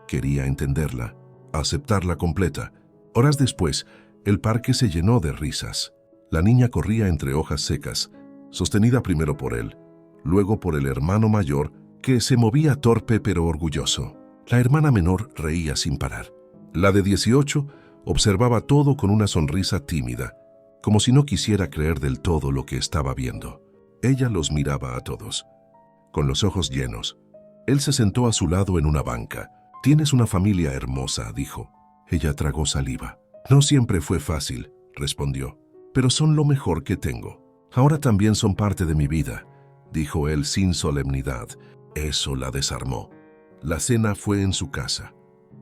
quería entenderla, aceptarla completa. Horas después, el parque se llenó de risas. La niña corría entre hojas secas, sostenida primero por él, luego por el hermano mayor, que se movía torpe pero orgulloso. La hermana menor reía sin parar. La de 18 observaba todo con una sonrisa tímida, como si no quisiera creer del todo lo que estaba viendo. Ella los miraba a todos, con los ojos llenos. Él se sentó a su lado en una banca. «Tienes una familia hermosa», dijo. Ella tragó saliva. «No siempre fue fácil», respondió, «pero son lo mejor que tengo. Ahora también son parte de mi vida», dijo él sin solemnidad. Eso la desarmó. La cena fue en su casa.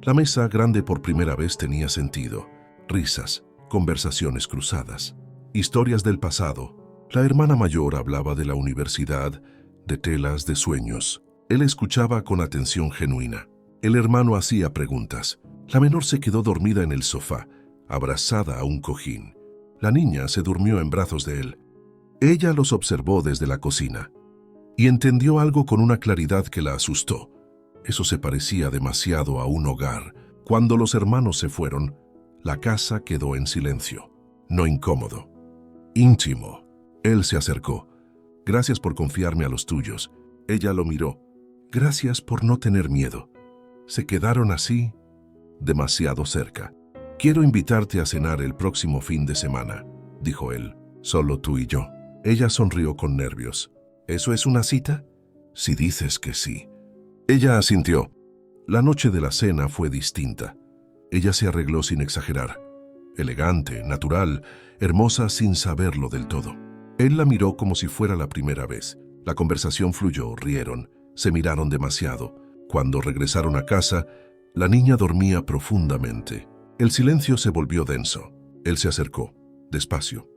La mesa grande por primera vez tenía sentido. Risas, conversaciones cruzadas, historias del pasado. La hermana mayor hablaba de la universidad, de telas, de sueños. Él escuchaba con atención genuina. El hermano hacía preguntas. La menor se quedó dormida en el sofá, abrazada a un cojín. La niña se durmió en brazos de él. Ella los observó desde la cocina y entendió algo con una claridad que la asustó. Eso se parecía demasiado a un hogar. Cuando los hermanos se fueron, la casa quedó en silencio. No incómodo, íntimo. Él se acercó. «Gracias por confiarme a los tuyos». Ella lo miró. «Gracias por no tener miedo». Se quedaron así, demasiado cerca. «Quiero invitarte a cenar el próximo fin de semana», dijo él. «Solo tú y yo». Ella sonrió con nervios. «¿Eso es una cita?». «Si dices que sí». Ella asintió. La noche de la cena fue distinta. Ella se arregló sin exagerar. Elegante, natural, hermosa sin saberlo del todo. Él la miró como si fuera la primera vez. La conversación fluyó, rieron, se miraron demasiado. Cuando regresaron a casa, la niña dormía profundamente. El silencio se volvió denso. Él se acercó, despacio,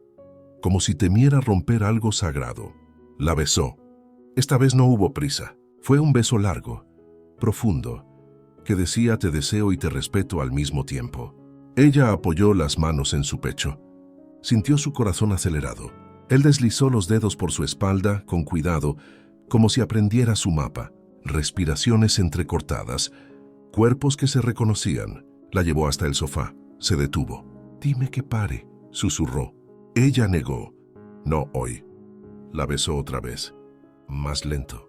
como si temiera romper algo sagrado. La besó. Esta vez no hubo prisa. Fue un beso largo, profundo, que decía «te deseo y te respeto» al mismo tiempo. Ella apoyó las manos en su pecho. Sintió su corazón acelerado. Él deslizó los dedos por su espalda, con cuidado, como si aprendiera su mapa. Respiraciones entrecortadas, cuerpos que se reconocían. La llevó hasta el sofá. Se detuvo. «Dime que pare», susurró. Ella negó. «No hoy». La besó otra vez. Más lento.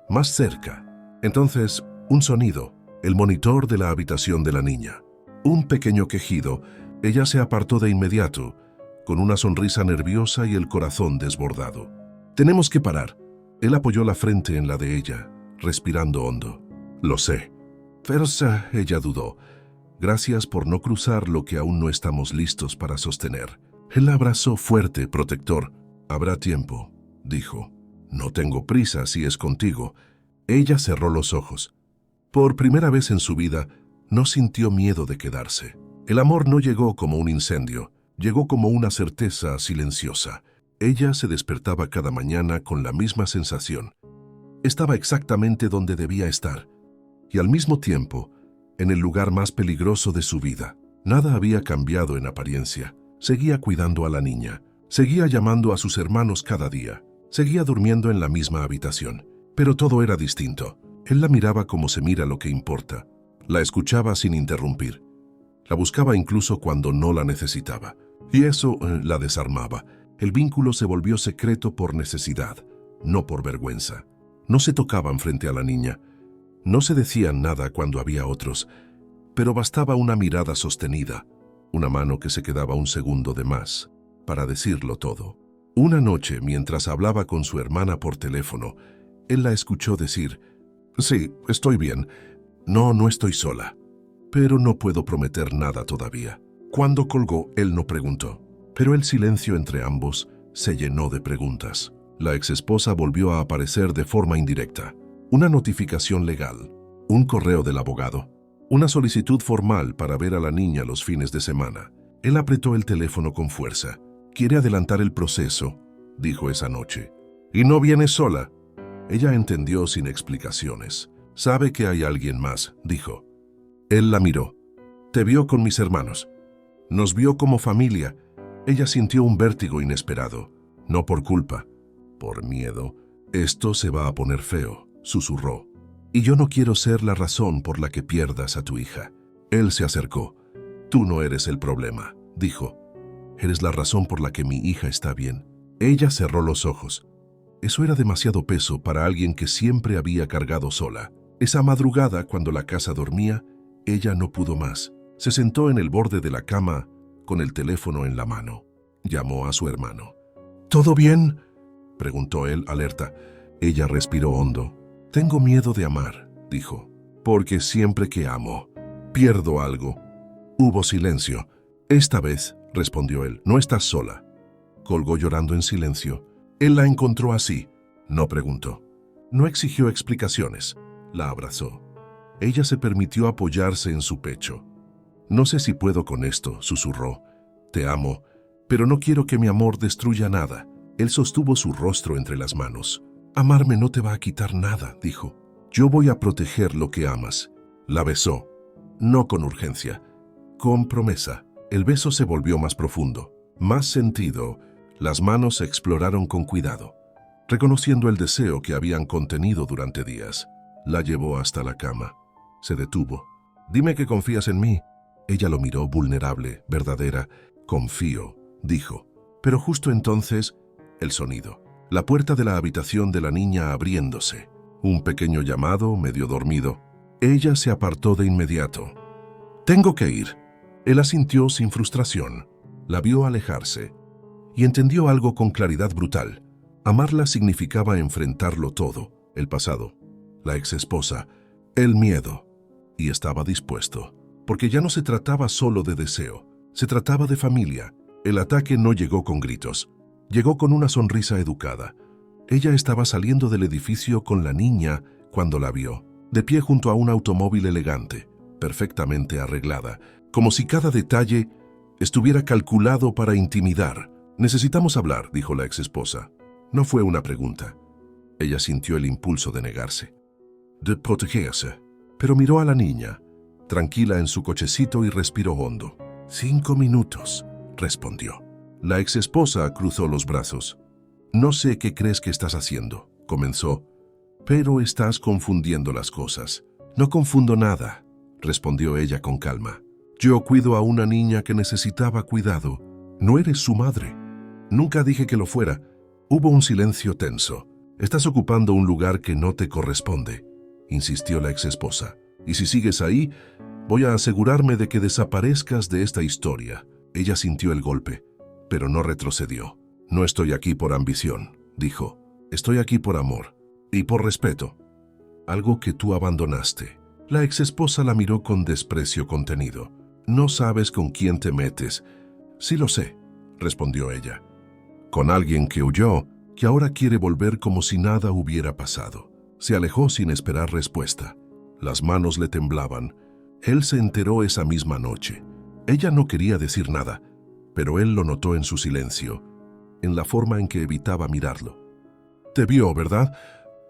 Más cerca. Entonces, un sonido. El monitor de la habitación de la niña. Un pequeño quejido. Ella se apartó de inmediato, con una sonrisa nerviosa y el corazón desbordado. «Tenemos que parar». Él apoyó la frente en la de ella, respirando hondo. «Lo sé». «Versa», ella dudó. «Gracias por no cruzar lo que aún no estamos listos para sostener». Él la abrazó fuerte, protector. «Habrá tiempo», dijo. «No tengo prisa si es contigo». Ella cerró los ojos. Por primera vez en su vida, no sintió miedo de quedarse. El amor no llegó como un incendio, llegó como una certeza silenciosa. Ella se despertaba cada mañana con la misma sensación. Estaba exactamente donde debía estar, y al mismo tiempo, en el lugar más peligroso de su vida. Nada había cambiado en apariencia. Seguía cuidando a la niña, seguía llamando a sus hermanos cada día, seguía durmiendo en la misma habitación. Pero todo era distinto. Él la miraba como se mira lo que importa. La escuchaba sin interrumpir. La buscaba incluso cuando no la necesitaba. Y eso la desarmaba. El vínculo se volvió secreto por necesidad, no por vergüenza. No se tocaban frente a la niña. No se decían nada cuando había otros. pero bastaba una mirada sostenida, una mano que se quedaba un segundo de más, para decirlo todo. Una noche, mientras hablaba con su hermana por teléfono, él la escuchó decir: «Sí, estoy bien. No estoy sola. Pero no puedo prometer nada todavía». Cuando colgó, él no preguntó, pero el silencio entre ambos se llenó de preguntas. La exesposa volvió a aparecer de forma indirecta. Una notificación legal, un correo del abogado, una solicitud formal para ver a la niña los fines de semana. Él apretó el teléfono con fuerza. «Quiere adelantar el proceso», dijo esa noche. «Y no viene sola». Ella entendió sin explicaciones. «Sabe que hay alguien más», dijo. Él la miró. «Te vio con mis hermanos. Nos vio como familia». Ella sintió un vértigo inesperado. «No por culpa, por miedo. Esto se va a poner feo», susurró. «Y yo no quiero ser la razón por la que pierdas a tu hija». Él se acercó. «Tú no eres el problema», dijo. «Eres la razón por la que mi hija está bien». Ella cerró los ojos. Eso era demasiado peso para alguien que siempre había cargado sola. Esa madrugada, cuando la casa dormía, ella no pudo más. Se sentó en el borde de la cama con el teléfono en la mano. Llamó a su hermano. «¿Todo bien?», preguntó él, alerta. Ella respiró hondo. «Tengo miedo de amar», dijo, «porque siempre que amo, pierdo algo». Hubo silencio. «Esta vez», respondió él, «no estás sola». Colgó llorando en silencio. Él la encontró así. No preguntó. No exigió explicaciones. La abrazó. Ella se permitió apoyarse en su pecho. «No sé si puedo con esto», susurró. «Te amo, pero no quiero que mi amor destruya nada». Él sostuvo su rostro entre las manos. «Amarme no te va a quitar nada», dijo. «Yo voy a proteger lo que amas». La besó. No con urgencia, con promesa. El beso se volvió más profundo, más sentido. Las manos se exploraron con cuidado, reconociendo el deseo que habían contenido durante días. La llevó hasta la cama. Se detuvo. «Dime que confías en mí». Ella lo miró vulnerable, verdadera. «Confío», dijo. Pero justo entonces, el sonido. La puerta de la habitación de la niña abriéndose. Un pequeño llamado, medio dormido. Ella se apartó de inmediato. «Tengo que ir». Él asintió sin frustración. La vio alejarse y entendió algo con claridad brutal. Amarla significaba enfrentarlo todo: el pasado, la exesposa, el miedo. Y estaba dispuesto, porque ya no se trataba solo de deseo, se trataba de familia. El ataque no llegó con gritos, llegó con una sonrisa educada. Ella estaba saliendo del edificio con la niña cuando la vio, de pie junto a un automóvil elegante, perfectamente arreglada, como si cada detalle estuviera calculado para intimidar. «Necesitamos hablar», dijo la exesposa. No fue una pregunta. Ella sintió el impulso de negarse, de protegerse, pero miró a la niña, tranquila en su cochecito, y respiró hondo. «5 minutos», respondió. La exesposa cruzó los brazos. «No sé qué crees que estás haciendo», comenzó, «pero estás confundiendo las cosas». «No confundo nada», respondió ella con calma. «Yo cuido a una niña que necesitaba cuidado. No eres su madre». «Nunca dije que lo fuera». Hubo un silencio tenso. «Estás ocupando un lugar que no te corresponde», insistió la exesposa. «Y si sigues ahí, voy a asegurarme de que desaparezcas de esta historia». Ella sintió el golpe, pero no retrocedió. «No estoy aquí por ambición», dijo. «Estoy aquí por amor y por respeto. Algo que tú abandonaste». La exesposa la miró con desprecio contenido. «No sabes con quién te metes». «Sí lo sé», respondió ella. «Con alguien que huyó, que ahora quiere volver como si nada hubiera pasado». Se alejó sin esperar respuesta. Las manos le temblaban. Él se enteró esa misma noche. Ella no quería decir nada, pero él lo notó en su silencio, en la forma en que evitaba mirarlo. «¿Te vio, verdad?»,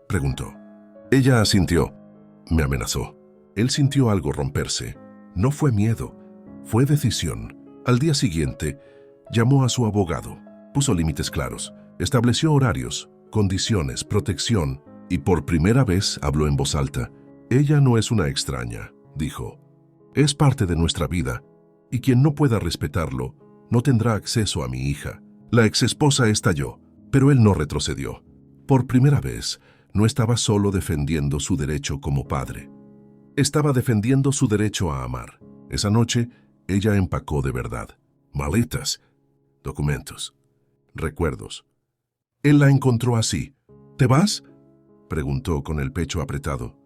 preguntó. Ella asintió. «Me amenazó». Él sintió algo romperse. No fue miedo, fue decisión. Al día siguiente, llamó a su abogado. Puso límites claros, estableció horarios, condiciones, protección, y por primera vez habló en voz alta. «Ella no es una extraña», dijo. «Es parte de nuestra vida, y quien no pueda respetarlo no tendrá acceso a mi hija». La exesposa estalló, pero él no retrocedió. Por primera vez, no estaba solo defendiendo su derecho como padre. Estaba defendiendo su derecho a amar. Esa noche, ella empacó de verdad. Maletas, documentos, recuerdos. Él la encontró así. ¿Te vas?, preguntó con el pecho apretado.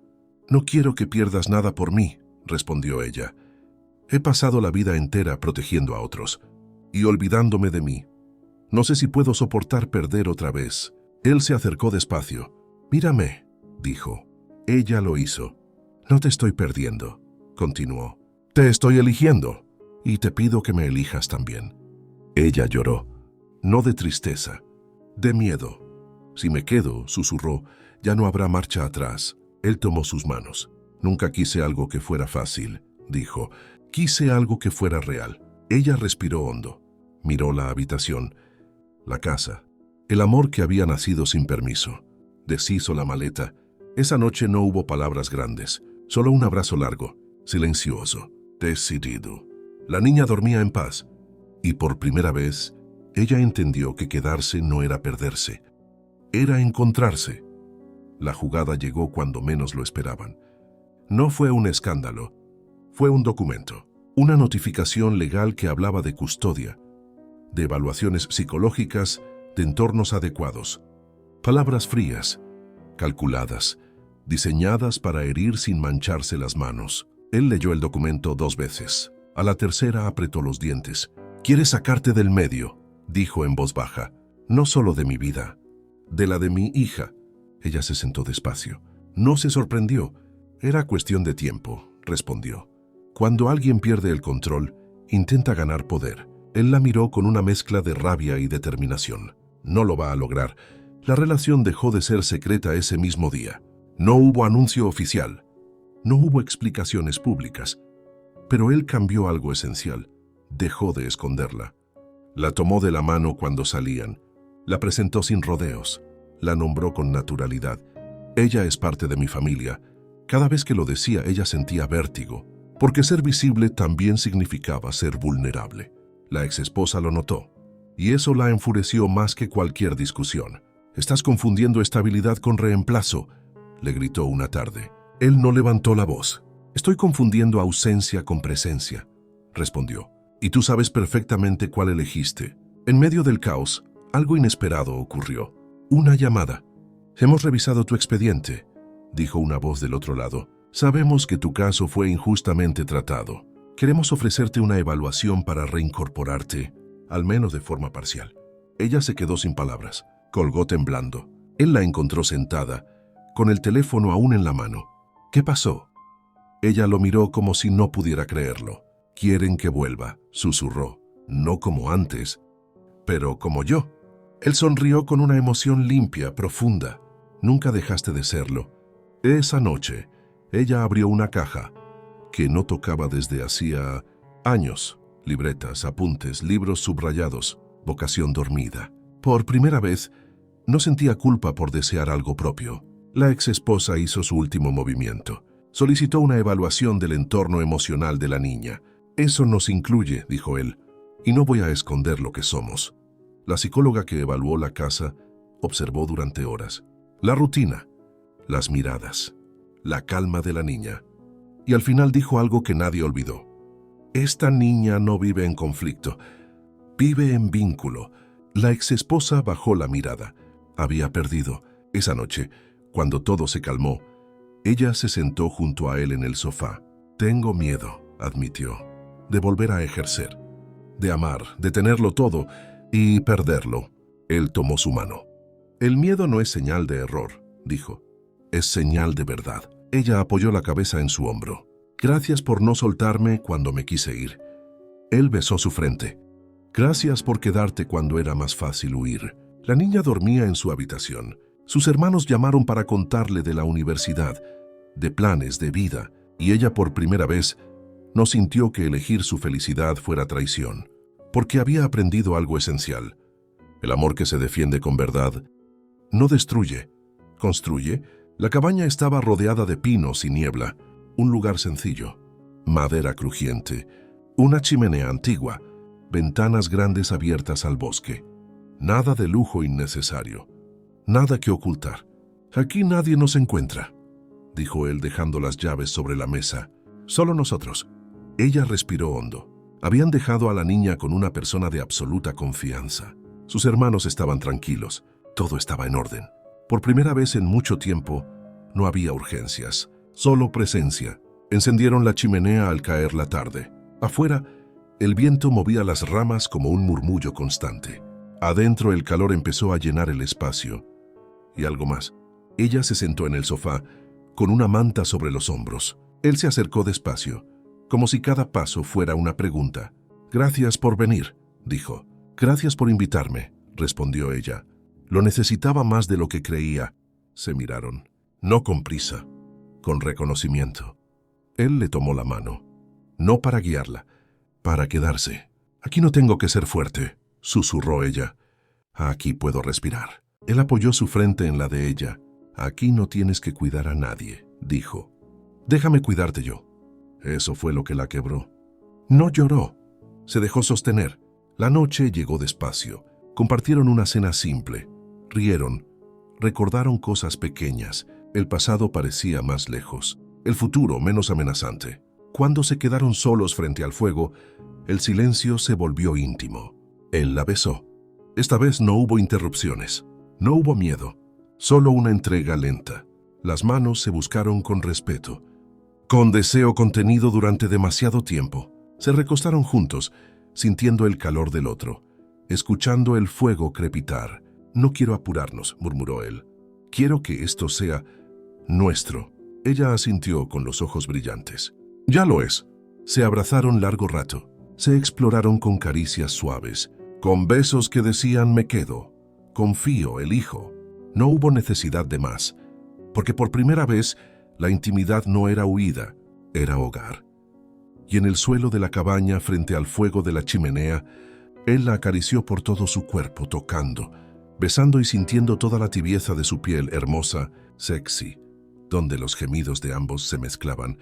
No quiero que pierdas nada por mí, respondió ella. He pasado la vida entera protegiendo a otros y olvidándome de mí. No sé si puedo soportar perder otra vez. Él se acercó despacio. Mírame, dijo. Ella lo hizo. No te estoy perdiendo, continuó. Te estoy eligiendo y te pido que me elijas también. Ella lloró, no de tristeza, de miedo. Si me quedo, susurró, ya no habrá marcha atrás. Él tomó sus manos. Nunca quise algo que fuera fácil, dijo. Quise algo que fuera real. Ella respiró hondo. Miró la habitación, la casa, el amor que había nacido sin permiso. Deshizo la maleta. Esa noche no hubo palabras grandes, solo un abrazo largo, silencioso, decidido. La niña dormía en paz, y por primera vez, ella entendió que quedarse no era perderse, era encontrarse. La jugada llegó cuando menos lo esperaban. No fue un escándalo, fue un documento, una notificación legal que hablaba de custodia, de evaluaciones psicológicas, de entornos adecuados. Palabras frías, calculadas, diseñadas para herir sin mancharse las manos. Él leyó el documento 2 veces. A la tercera apretó los dientes. «Quieres sacarte del medio», dijo en voz baja. «No solo de mi vida, de la de mi hija». Ella se sentó despacio. No se sorprendió. «Era cuestión de tiempo», respondió. «Cuando alguien pierde el control, intenta ganar poder». Él la miró con una mezcla de rabia y determinación. «No lo va a lograr». La relación dejó de ser secreta ese mismo día. No hubo anuncio oficial. No hubo explicaciones públicas. Pero él cambió algo esencial. Dejó de esconderla. La tomó de la mano cuando salían. La presentó sin rodeos. La nombró con naturalidad. «Ella es parte de mi familia». Cada vez que lo decía, ella sentía vértigo, porque ser visible también significaba ser vulnerable. La exesposa lo notó, y eso la enfureció más que cualquier discusión. «Estás confundiendo estabilidad con reemplazo», le gritó una tarde. Él no levantó la voz. «Estoy confundiendo ausencia con presencia», respondió. «Y tú sabes perfectamente cuál elegiste». En medio del caos, algo inesperado ocurrió. Una llamada. «Hemos revisado tu expediente», dijo una voz del otro lado. «Sabemos que tu caso fue injustamente tratado. Queremos ofrecerte una evaluación para reincorporarte, al menos de forma parcial». Ella se quedó sin palabras. Colgó temblando. Él la encontró sentada, con el teléfono aún en la mano. «¿Qué pasó?». Ella lo miró como si no pudiera creerlo. «Quieren que vuelva», susurró. «No como antes, pero como yo». Él sonrió con una emoción limpia, profunda. «Nunca dejaste de serlo». Esa noche, ella abrió una caja que no tocaba desde hacía años. Libretas, apuntes, libros subrayados, vocación dormida. Por primera vez, no sentía culpa por desear algo propio. La exesposa hizo su último movimiento. Solicitó una evaluación del entorno emocional de la niña. «Eso nos incluye», dijo él, «y no voy a esconder lo que somos». La psicóloga que evaluó la casa observó durante horas la rutina, las miradas, la calma de la niña, y al final dijo algo que nadie olvidó. «Esta niña no vive en conflicto, vive en vínculo». La exesposa bajó la mirada. Había perdido. Esa noche, cuando todo se calmó, ella se sentó junto a él en el sofá. «Tengo miedo», admitió, «de volver a ejercer, de amar, de tenerlo todo y perderlo». Él tomó su mano. «El miedo no es señal de error», dijo. «Es señal de verdad». Ella apoyó la cabeza en su hombro. «Gracias por no soltarme cuando me quise ir». Él besó su frente. «Gracias por quedarte cuando era más fácil huir». La niña dormía en su habitación. Sus hermanos llamaron para contarle de la universidad, de planes, de vida, y ella por primera vez no sintió que elegir su felicidad fuera traición, porque había aprendido algo esencial. El amor que se defiende con verdad no destruye, construye. La cabaña estaba rodeada de pinos y niebla, un lugar sencillo, madera crujiente, una chimenea antigua, ventanas grandes abiertas al bosque. Nada de lujo innecesario, nada que ocultar. «Aquí nadie nos encuentra», dijo él dejando las llaves sobre la mesa. Solo nosotros. Ella respiró hondo. Habían dejado a la niña con una persona de absoluta confianza. Sus hermanos estaban tranquilos. Todo estaba en orden. Por primera vez en mucho tiempo, no había urgencias, solo presencia. Encendieron la chimenea al caer la tarde. Afuera, el viento movía las ramas como un murmullo constante. Adentro el calor empezó a llenar el espacio. Y algo más. Ella se sentó en el sofá, con una manta sobre los hombros. Él se acercó despacio, como si cada paso fuera una pregunta. «Gracias por venir», dijo. «Gracias por invitarme», respondió ella. Lo necesitaba más de lo que creía. Se miraron. No con prisa, con reconocimiento. Él le tomó la mano. No para guiarla, para quedarse. «Aquí no tengo que ser fuerte», susurró ella. «Aquí puedo respirar». Él apoyó su frente en la de ella. «Aquí no tienes que cuidar a nadie», dijo. «Déjame cuidarte yo». Eso fue lo que la quebró. No lloró. Se dejó sostener. La noche llegó despacio. Compartieron una cena simple. Rieron. Recordaron cosas pequeñas. El pasado parecía más lejos. El futuro menos amenazante. Cuando se quedaron solos frente al fuego, el silencio se volvió íntimo. Él la besó. Esta vez no hubo interrupciones. No hubo miedo. Solo una entrega lenta. Las manos se buscaron con respeto. Con deseo contenido durante demasiado tiempo. Se recostaron juntos, sintiendo el calor del otro, escuchando el fuego crepitar. «No quiero apurarnos», murmuró él. «Quiero que esto sea nuestro». Ella asintió con los ojos brillantes. «Ya lo es». Se abrazaron largo rato. Se exploraron con caricias suaves, con besos que decían «me quedo», «confío», «elijo». No hubo necesidad de más, porque por primera vez la intimidad no era huida, era hogar. Y en el suelo de la cabaña, frente al fuego de la chimenea, él la acarició por todo su cuerpo, tocando, besando y sintiendo toda la tibieza de su piel hermosa, sexy, donde los gemidos de ambos se mezclaban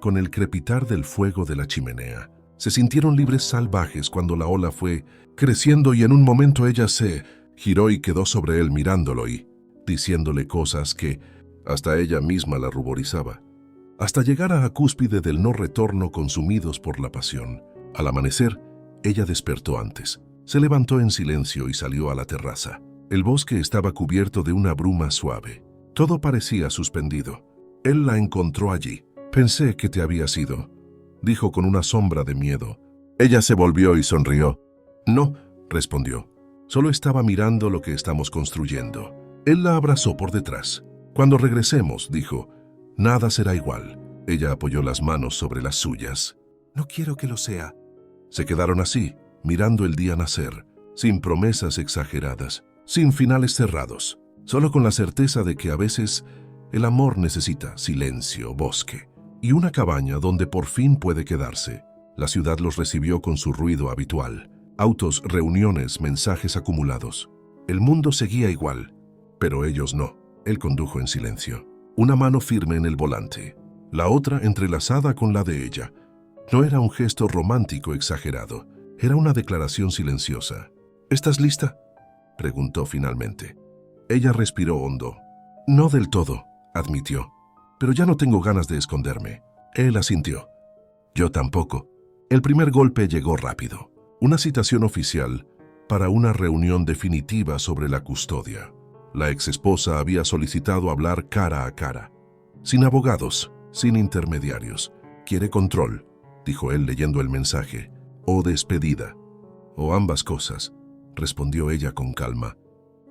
con el crepitar del fuego de la chimenea. Se sintieron libres salvajes cuando la ola fue creciendo y en un momento ella se giró y quedó sobre él mirándolo y diciéndole cosas que hasta ella misma la ruborizaba, hasta llegar a la cúspide del no retorno consumidos por la pasión. Al amanecer, ella despertó antes. Se levantó en silencio y salió a la terraza. El bosque estaba cubierto de una bruma suave. Todo parecía suspendido. Él la encontró allí. «Pensé que te habías ido», dijo con una sombra de miedo. Ella se volvió y sonrió. «No», respondió. «Solo estaba mirando lo que estamos construyendo». Él la abrazó por detrás. «Cuando regresemos», dijo, «nada será igual». Ella apoyó las manos sobre las suyas. «No quiero que lo sea». Se quedaron así, mirando el día nacer, sin promesas exageradas, sin finales cerrados, solo con la certeza de que a veces el amor necesita silencio, bosque y una cabaña donde por fin puede quedarse. La ciudad los recibió con su ruido habitual. Autos, reuniones, mensajes acumulados. El mundo seguía igual, pero ellos no. Él condujo en silencio, una mano firme en el volante, la otra entrelazada con la de ella. No era un gesto romántico exagerado, era una declaración silenciosa. «¿Estás lista?», preguntó finalmente. Ella respiró hondo. «No del todo», admitió, «pero ya no tengo ganas de esconderme». Él asintió. «Yo tampoco». El primer golpe llegó rápido. Una citación oficial para una reunión definitiva sobre la custodia. La exesposa había solicitado hablar cara a cara, sin abogados, sin intermediarios. «Quiere control», dijo él leyendo el mensaje, «o despedida, o ambas cosas», respondió ella con calma.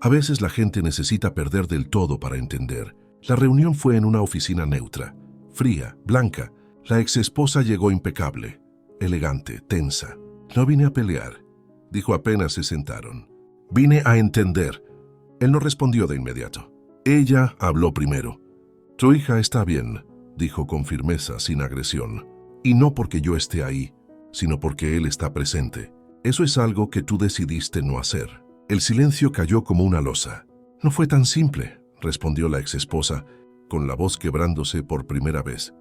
A veces la gente necesita perder del todo para entender. La reunión fue en una oficina neutra, fría, blanca. La exesposa llegó impecable, elegante, tensa. «No vine a pelear», dijo apenas se sentaron. «Vine a entender». Él no respondió de inmediato. Ella habló primero. «Tu hija está bien», dijo con firmeza, sin agresión. «Y no porque yo esté ahí, sino porque él está presente. Eso es algo que tú decidiste no hacer». El silencio cayó como una losa. «No fue tan simple», respondió la exesposa, con la voz quebrándose por primera vez.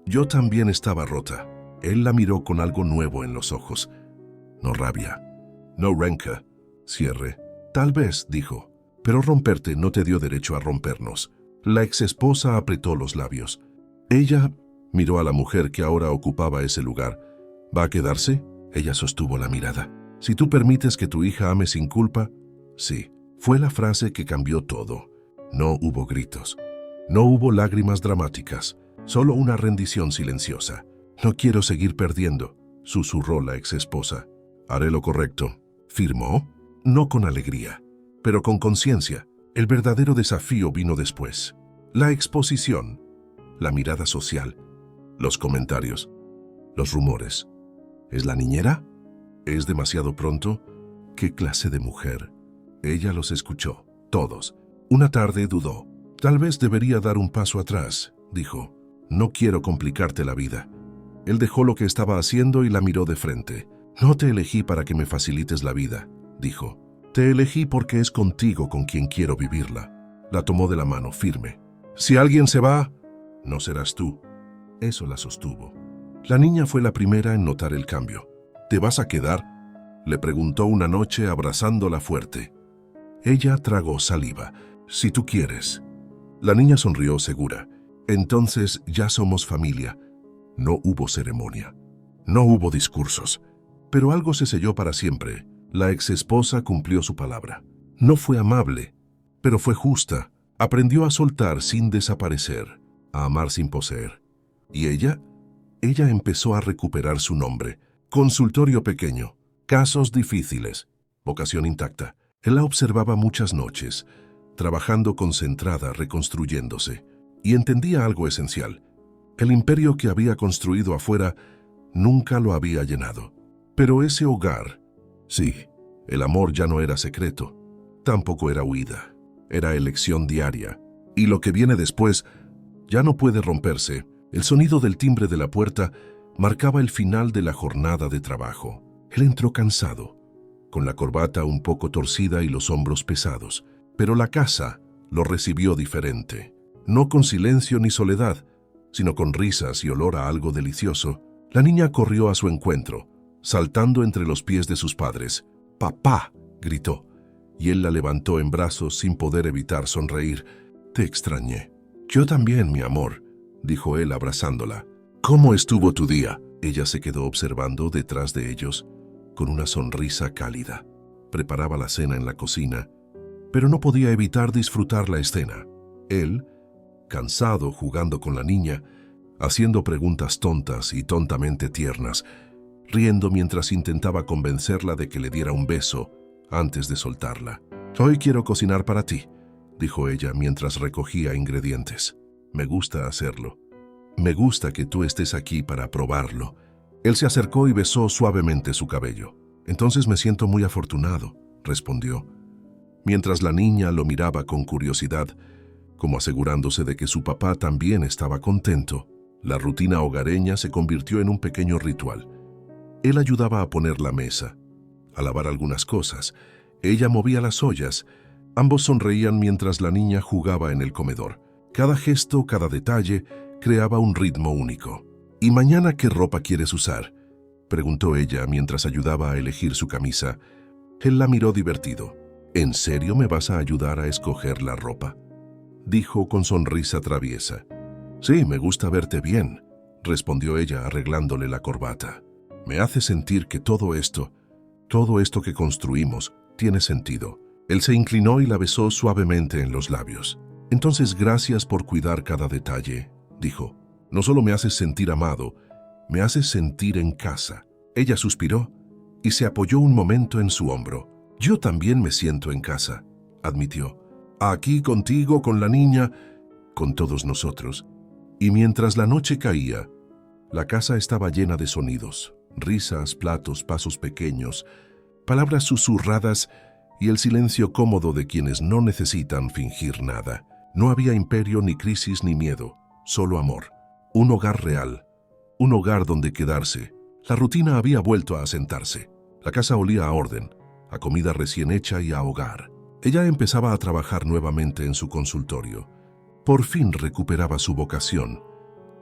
«Yo también estaba rota». Él la miró con algo nuevo en los ojos. No rabia, no rencor, cierre. «Tal vez», dijo, «pero romperte no te dio derecho a rompernos». La exesposa apretó los labios. Ella miró a la mujer que ahora ocupaba ese lugar. ¿Va a quedarse? Ella sostuvo la mirada. Si tú permites que tu hija ame sin culpa, sí. Fue la frase que cambió todo. No hubo gritos. No hubo lágrimas dramáticas. Solo una rendición silenciosa. No quiero seguir perdiendo, susurró la exesposa. Haré lo correcto. Firmó, no con alegría, pero con conciencia. El verdadero desafío vino después. La exposición, la mirada social, los comentarios, los rumores. ¿Es la niñera? ¿Es demasiado pronto? ¿Qué clase de mujer? Ella los escuchó, todos. Una tarde dudó. Tal vez debería dar un paso atrás, dijo. No quiero complicarte la vida. Él dejó lo que estaba haciendo y la miró de frente. No te elegí para que me facilites la vida, dijo. Te elegí porque es contigo con quien quiero vivirla. La tomó de la mano, firme. Si alguien se va, no serás tú. Eso la sostuvo. La niña fue la primera en notar el cambio. ¿Te vas a quedar?, le preguntó una noche abrazándola fuerte. Ella tragó saliva. Si tú quieres. La niña sonrió segura. Entonces ya somos familia. No hubo ceremonia. No hubo discursos. Pero algo se selló para siempre. La exesposa cumplió su palabra. No fue amable, pero fue justa. Aprendió a soltar sin desaparecer, a amar sin poseer. ¿Y ella? Ella empezó a recuperar su nombre. Consultorio pequeño, casos difíciles, vocación intacta. Él la observaba muchas noches, trabajando concentrada, reconstruyéndose, y entendía algo esencial. El imperio que había construido afuera nunca lo había llenado. Pero ese hogar, sí, el amor ya no era secreto, tampoco era huida, era elección diaria. Y lo que viene después ya no puede romperse. El sonido del timbre de la puerta marcaba el final de la jornada de trabajo. Él entró cansado, con la corbata un poco torcida y los hombros pesados, pero la casa lo recibió diferente. No con silencio ni soledad, sino con risas y olor a algo delicioso. La niña corrió a su encuentro, saltando entre los pies de sus padres. «¡Papá!», gritó, y él la levantó en brazos sin poder evitar sonreír. «Te extrañé». «Yo también, mi amor», dijo él abrazándola. «¿Cómo estuvo tu día?». Ella se quedó observando detrás de ellos, con una sonrisa cálida. Preparaba la cena en la cocina, pero no podía evitar disfrutar la escena. Él, cansado jugando con la niña, haciendo preguntas tontas y tontamente tiernas, riendo mientras intentaba convencerla de que le diera un beso antes de soltarla. «Hoy quiero cocinar para ti», dijo ella mientras recogía ingredientes. «Me gusta hacerlo. Me gusta que tú estés aquí para probarlo». Él se acercó y besó suavemente su cabello. «Entonces me siento muy afortunado», respondió, mientras la niña lo miraba con curiosidad, como asegurándose de que su papá también estaba contento. La rutina hogareña se convirtió en un pequeño ritual. Él ayudaba a poner la mesa, a lavar algunas cosas. Ella movía las ollas. Ambos sonreían mientras la niña jugaba en el comedor. Cada gesto, cada detalle, creaba un ritmo único. «¿Y mañana qué ropa quieres usar?», preguntó ella mientras ayudaba a elegir su camisa. Él la miró divertido. «¿En serio me vas a ayudar a escoger la ropa?», dijo con sonrisa traviesa. «Sí, me gusta verte bien», respondió ella arreglándole la corbata. «Me hace sentir que todo esto que construimos, tiene sentido». Él se inclinó y la besó suavemente en los labios. «Entonces, gracias por cuidar cada detalle», dijo. «No solo me haces sentir amado, me haces sentir en casa». Ella suspiró y se apoyó un momento en su hombro. «Yo también me siento en casa», admitió. «Aquí contigo, con la niña, con todos nosotros». Y mientras la noche caía, la casa estaba llena de sonidos, risas, platos, pasos pequeños, palabras susurradas y el silencio cómodo de quienes no necesitan fingir nada. No había imperio, ni crisis, ni miedo, solo amor. Un hogar real, un hogar donde quedarse. La rutina había vuelto a asentarse. La casa olía a orden, a comida recién hecha y a hogar. Ella empezaba a trabajar nuevamente en su consultorio. Por fin recuperaba su vocación,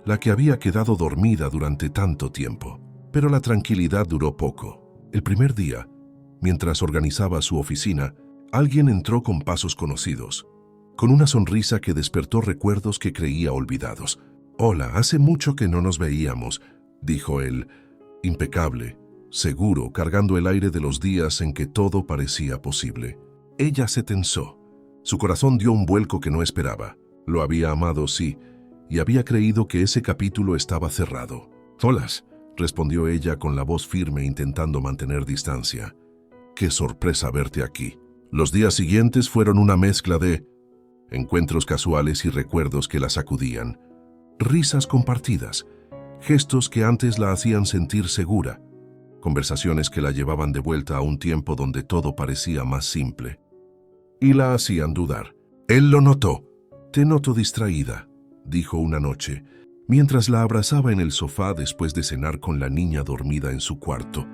la que había quedado dormida durante tanto tiempo. Pero la tranquilidad duró poco. El primer día, mientras organizaba su oficina, alguien entró con pasos conocidos. con una sonrisa que despertó recuerdos que creía olvidados. «Hola, hace mucho que no nos veíamos», dijo él, impecable, seguro, cargando el aire de los días en que todo parecía posible. Ella se tensó. Su corazón dio un vuelco que no esperaba. Lo había amado, sí, y había creído que ese capítulo estaba cerrado. «Holas», respondió ella con la voz firme intentando mantener distancia. «Qué sorpresa verte aquí». Los días siguientes fueron una mezcla de encuentros casuales y recuerdos que la sacudían, risas compartidas, gestos que antes la hacían sentir segura, conversaciones que la llevaban de vuelta a un tiempo donde todo parecía más simple. Y la hacían dudar. Él lo notó. «Te noto distraída», dijo una noche, mientras la abrazaba en el sofá después de cenar con la niña dormida en su cuarto.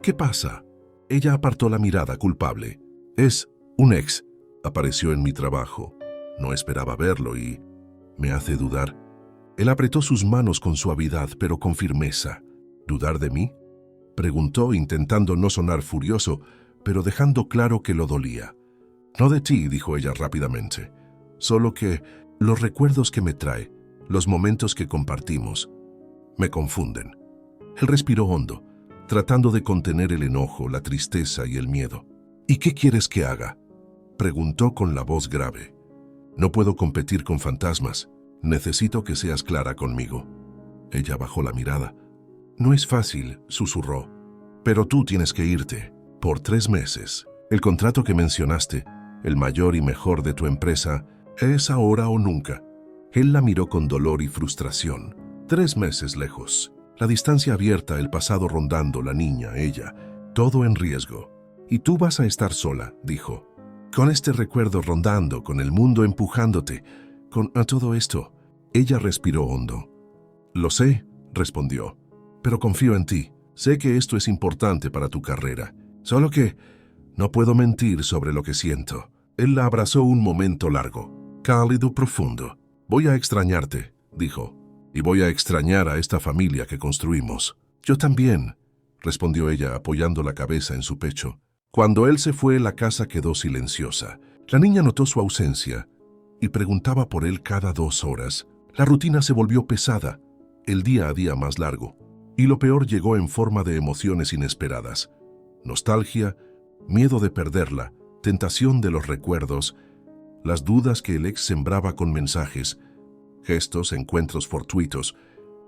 «¿Qué pasa?» Ella apartó la mirada culpable. «Es un ex. Apareció en mi trabajo. No esperaba verlo y me hace dudar». Él apretó sus manos con suavidad, pero con firmeza. «¿Dudar de mí?», preguntó, intentando no sonar furioso, pero dejando claro que lo dolía. «No de ti», dijo ella rápidamente. «Solo que los recuerdos que me trae, los momentos que compartimos, me confunden». Él respiró hondo, tratando de contener el enojo, la tristeza y el miedo. «¿Y qué quieres que haga?», preguntó con la voz grave. «No puedo competir con fantasmas. Necesito que seas clara conmigo». Ella bajó la mirada. «No es fácil», susurró. «Pero tú tienes que irte. Por 3 meses. El contrato que mencionaste, el mayor y mejor de tu empresa, es ahora o nunca». Él la miró con dolor y frustración. 3 meses lejos. La distancia abierta, el pasado rondando, la niña, ella, todo en riesgo. «Y tú vas a estar sola», dijo. «Con este recuerdo rondando, con el mundo empujándote, con todo esto». Ella respiró hondo. «Lo sé», respondió, «pero confío en ti. Sé que esto es importante para tu carrera. Solo que no puedo mentir sobre lo que siento». Él la abrazó un momento largo, cálido, profundo. «Voy a extrañarte», dijo, «y voy a extrañar a esta familia que construimos». «Yo también», respondió ella apoyando la cabeza en su pecho. Cuando él se fue, la casa quedó silenciosa. La niña notó su ausencia y preguntaba por él cada 2 horas. La rutina se volvió pesada, el día a día más largo, y lo peor llegó en forma de emociones inesperadas. Nostalgia, miedo de perderla, tentación de los recuerdos, las dudas que el ex sembraba con mensajes, gestos, encuentros fortuitos.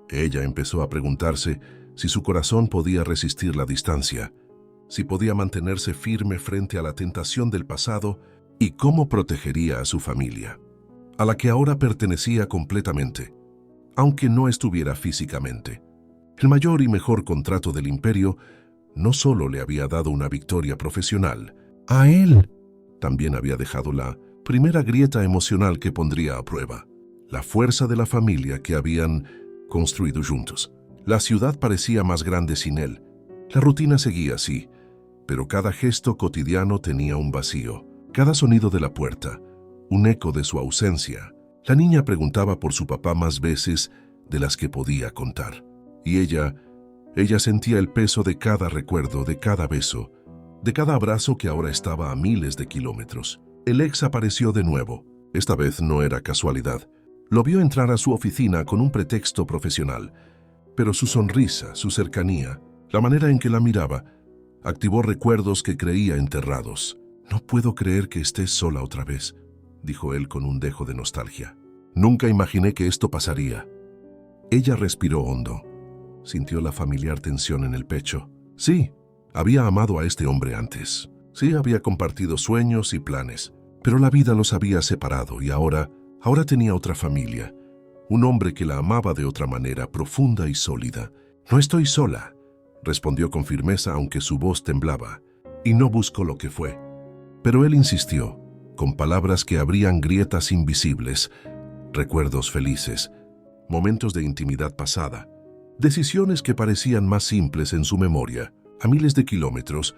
Ella empezó a preguntarse si su corazón podía resistir la distancia, si podía mantenerse firme frente a la tentación del pasado y cómo protegería a su familia, a la que ahora pertenecía completamente, aunque no estuviera físicamente. El mayor y mejor contrato del imperio no solo le había dado una victoria profesional, a él también había dejado la primera grieta emocional que pondría a prueba, la fuerza de la familia que habían construido juntos. La ciudad parecía más grande sin él. La rutina seguía así, pero cada gesto cotidiano tenía un vacío, cada sonido de la puerta, un eco de su ausencia. La niña preguntaba por su papá más veces de las que podía contar, y ella sentía el peso de cada recuerdo, de cada beso, de cada abrazo que ahora estaba a miles de kilómetros. El ex apareció de nuevo. Esta vez no era casualidad. Lo vio entrar a su oficina con un pretexto profesional, pero su sonrisa, su cercanía, la manera en que la miraba, activó recuerdos que creía enterrados. «No puedo creer que estés sola otra vez», dijo él con un dejo de nostalgia. «Nunca imaginé que esto pasaría». Ella respiró hondo. Sintió la familiar tensión en el pecho. Sí, había amado a este hombre antes. Sí, había compartido sueños y planes. Pero la vida los había separado y ahora tenía otra familia. Un hombre que la amaba de otra manera, profunda y sólida. «No estoy sola», respondió con firmeza aunque su voz temblaba, y no buscó lo que fue. Pero él insistió, con palabras que abrían grietas invisibles, recuerdos felices, momentos de intimidad pasada, decisiones que parecían más simples en su memoria. A miles de kilómetros,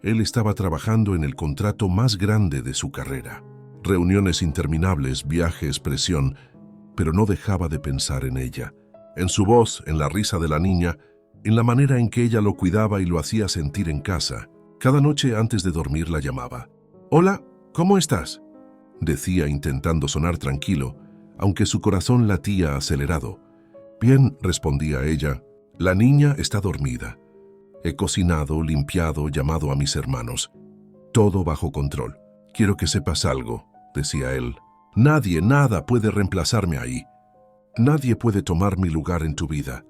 él estaba trabajando en el contrato más grande de su carrera. Reuniones interminables, viajes, presión, pero no dejaba de pensar en ella, en su voz, en la risa de la niña, en la manera en que ella lo cuidaba y lo hacía sentir en casa. Cada noche antes de dormir la llamaba. «Hola, ¿cómo estás?», decía intentando sonar tranquilo, aunque su corazón latía acelerado. Bien, respondía ella, la niña está dormida. He cocinado, limpiado, llamado a mis hermanos. Todo bajo control. Quiero que sepas algo, decía él. Nadie, nada puede reemplazarme ahí. Nadie puede tomar mi lugar en tu vida,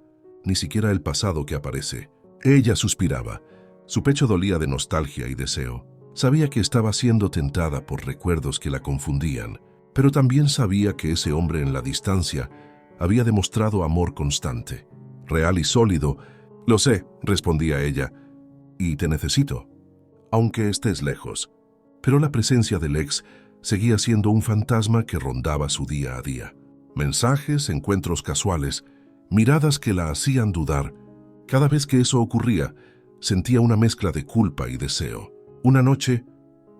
ni siquiera el pasado que aparece. Ella suspiraba. Su pecho dolía de nostalgia y deseo. Sabía que estaba siendo tentada por recuerdos que la confundían, pero también sabía que ese hombre en la distancia había demostrado amor constante, real y sólido. Lo sé, respondía ella, y te necesito, aunque estés lejos. Pero la presencia del ex seguía siendo un fantasma que rondaba su día a día. Mensajes, encuentros casuales, miradas que la hacían dudar. Cada vez que eso ocurría, sentía una mezcla de culpa y deseo. Una noche,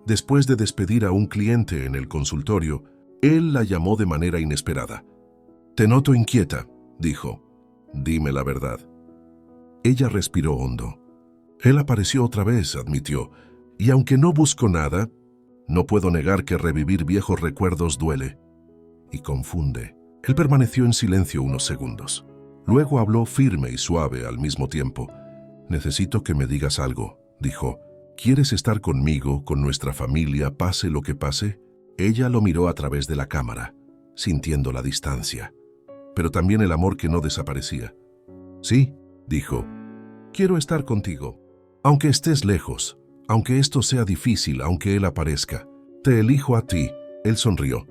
después de despedir a un cliente en el consultorio, él la llamó de manera inesperada. «Te noto inquieta», dijo. «Dime la verdad». Ella respiró hondo. Él apareció otra vez, admitió, y aunque no busco nada, no puedo negar que revivir viejos recuerdos duele y confunde. Él permaneció en silencio unos segundos. Luego habló firme y suave al mismo tiempo. «Necesito que me digas algo», dijo. «¿Quieres estar conmigo, con nuestra familia, pase lo que pase?» Ella lo miró a través de la cámara, sintiendo la distancia, pero también el amor que no desaparecía. «Sí», dijo. «Quiero estar contigo, aunque estés lejos, aunque esto sea difícil, aunque él aparezca. Te elijo a ti». Él sonrió,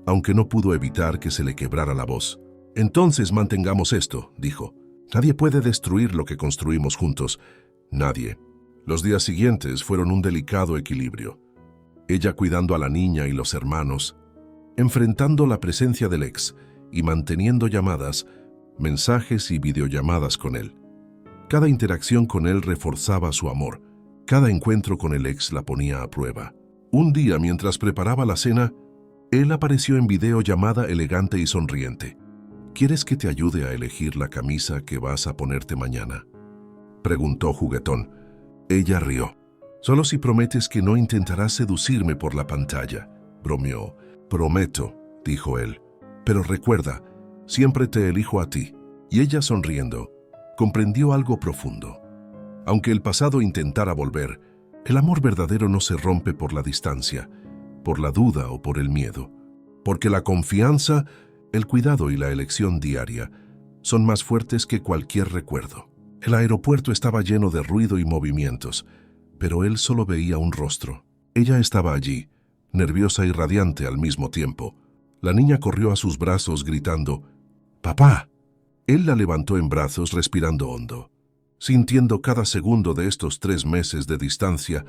aunque no pudo evitar que se le quebrara la voz. «Entonces mantengamos esto», dijo. «Nadie puede destruir lo que construimos juntos. Nadie». Los días siguientes fueron un delicado equilibrio. Ella cuidando a la niña y los hermanos, enfrentando la presencia del ex y manteniendo llamadas, mensajes y videollamadas con él. Cada interacción con él reforzaba su amor. Cada encuentro con el ex la ponía a prueba. Un día, mientras preparaba la cena, él apareció en videollamada elegante y sonriente. «¿Quieres que te ayude a elegir la camisa que vas a ponerte mañana?», preguntó juguetón. Ella rió. «Solo si prometes que no intentarás seducirme por la pantalla», bromeó. «Prometo», dijo él. «Pero recuerda, siempre te elijo a ti». Y ella, sonriendo, comprendió algo profundo. Aunque el pasado intentara volver, el amor verdadero no se rompe por la distancia, por la duda o por el miedo. Porque la confianza, el cuidado y la elección diaria son más fuertes que cualquier recuerdo. El aeropuerto estaba lleno de ruido y movimientos, pero él solo veía un rostro. Ella estaba allí, nerviosa y radiante al mismo tiempo. La niña corrió a sus brazos gritando, «¡Papá!». Él la levantó en brazos respirando hondo, sintiendo cada segundo de estos 3 meses de distancia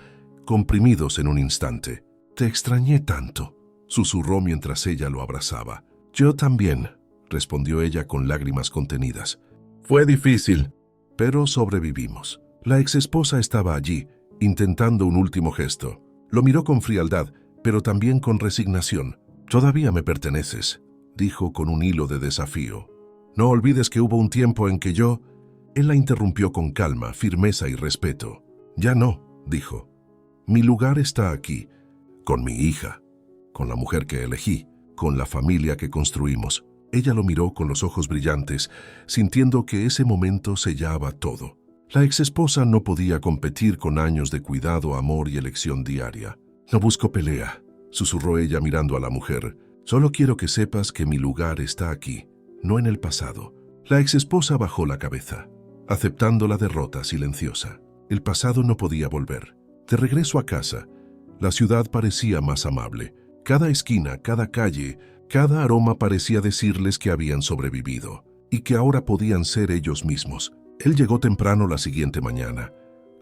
comprimidos en un instante. «Te extrañé tanto», susurró mientras ella lo abrazaba. «Yo también», respondió ella con lágrimas contenidas. «Fue difícil, pero sobrevivimos». La exesposa estaba allí, intentando un último gesto. Lo miró con frialdad, pero también con resignación. «Todavía me perteneces», dijo con un hilo de desafío. «No olvides que hubo un tiempo en que yo...». Él la interrumpió con calma, firmeza y respeto. «Ya no», dijo. «Mi lugar está aquí, con mi hija, con la mujer que elegí, con la familia que construimos». Ella lo miró con los ojos brillantes, sintiendo que ese momento sellaba todo. La exesposa no podía competir con años de cuidado, amor y elección diaria. «No busco pelea», susurró ella mirando a la mujer. «Solo quiero que sepas que mi lugar está aquí, no en el pasado». La exesposa bajó la cabeza, aceptando la derrota silenciosa. El pasado no podía volver. De regreso a casa, la ciudad parecía más amable. Cada esquina, cada calle, cada aroma parecía decirles que habían sobrevivido y que ahora podían ser ellos mismos. Él llegó temprano la siguiente mañana,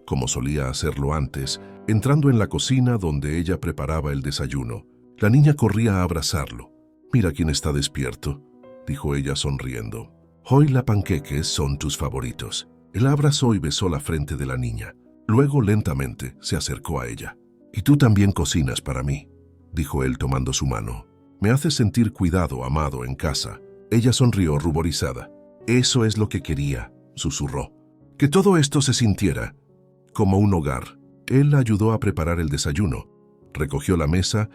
como solía hacerlo antes, entrando en la cocina donde ella preparaba el desayuno. La niña corría a abrazarlo. «Mira quién está despierto», dijo ella sonriendo. «Hoy la panqueques son tus favoritos». Él la abrazó y besó la frente de la niña. Luego lentamente se acercó a ella. «Y tú también cocinas para mí», dijo él tomando su mano. «Me haces sentir cuidado, amado en casa». Ella sonrió ruborizada. «Eso es lo que quería», susurró. «Que todo esto se sintiera como un hogar». Él la ayudó a preparar el desayuno, recogió la mesa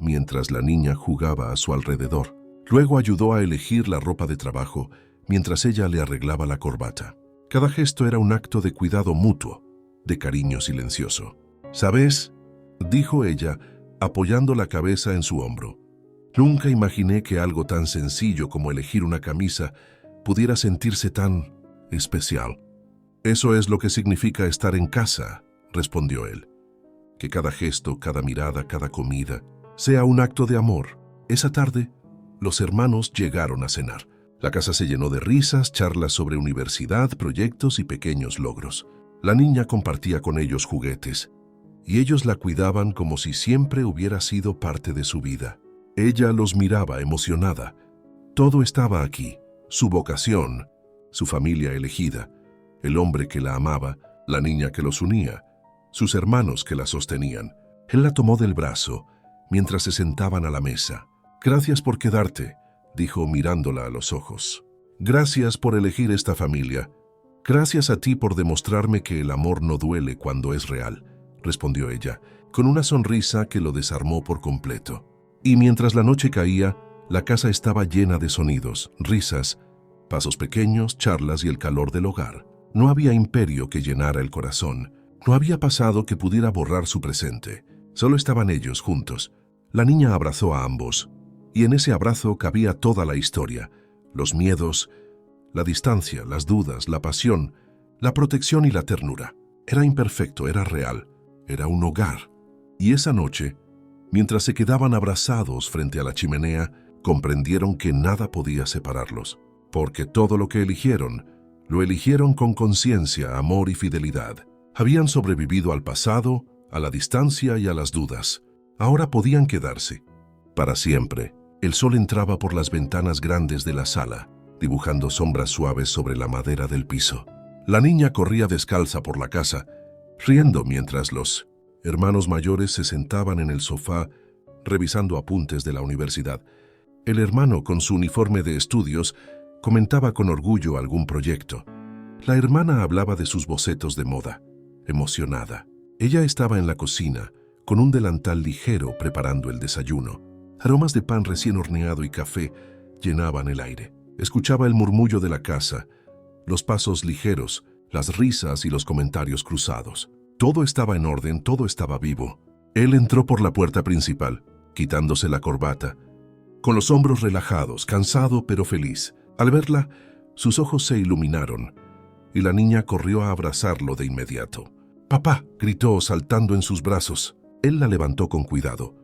mientras la niña jugaba a su alrededor. Luego ayudó a elegir la ropa de trabajo mientras ella le arreglaba la corbata. Cada gesto era un acto de cuidado mutuo, de cariño silencioso. «¿Sabes?», dijo ella, apoyando la cabeza en su hombro. «Nunca imaginé que algo tan sencillo como elegir una camisa pudiera sentirse tan especial». «Eso es lo que significa estar en casa», respondió él. «Que cada gesto, cada mirada, cada comida sea un acto de amor». Esa tarde, los hermanos llegaron a cenar. La casa se llenó de risas, charlas sobre universidad, proyectos y pequeños logros. La niña compartía con ellos juguetes, y ellos la cuidaban como si siempre hubiera sido parte de su vida. Ella los miraba emocionada. Todo estaba aquí: su vocación, su familia elegida, el hombre que la amaba, la niña que los unía, sus hermanos que la sostenían. Él la tomó del brazo mientras se sentaban a la mesa. «Gracias por quedarte», dijo mirándola a los ojos. «Gracias por elegir esta familia. Gracias a ti por demostrarme que el amor no duele cuando es real», respondió ella, con una sonrisa que lo desarmó por completo. Y mientras la noche caía, la casa estaba llena de sonidos, risas, pasos pequeños, charlas y el calor del hogar. No había imperio que llenara el corazón. No había pasado que pudiera borrar su presente. Solo estaban ellos juntos. La niña abrazó a ambos, y en ese abrazo cabía toda la historia: los miedos, la distancia, las dudas, la pasión, la protección y la ternura. Era imperfecto, era real, era un hogar. Y esa noche, mientras se quedaban abrazados frente a la chimenea, comprendieron que nada podía separarlos, porque todo lo que eligieron, lo eligieron con conciencia, amor y fidelidad. Habían sobrevivido al pasado, a la distancia y a las dudas. Ahora podían quedarse para siempre. El sol entraba por las ventanas grandes de la sala, dibujando sombras suaves sobre la madera del piso. La niña corría descalza por la casa, riendo mientras los hermanos mayores se sentaban en el sofá revisando apuntes de la universidad. El hermano, con su uniforme de estudios, comentaba con orgullo algún proyecto. La hermana hablaba de sus bocetos de moda, emocionada. Ella estaba en la cocina, con un delantal ligero, preparando el desayuno. Aromas de pan recién horneado y café llenaban el aire. Escuchaba el murmullo de la casa, los pasos ligeros, las risas y los comentarios cruzados. Todo estaba en orden, todo estaba vivo. Él entró por la puerta principal, quitándose la corbata, con los hombros relajados, cansado pero feliz. Al verla, sus ojos se iluminaron, y la niña corrió a abrazarlo de inmediato. «¡Papá!», gritó, saltando en sus brazos. Él la levantó con cuidado,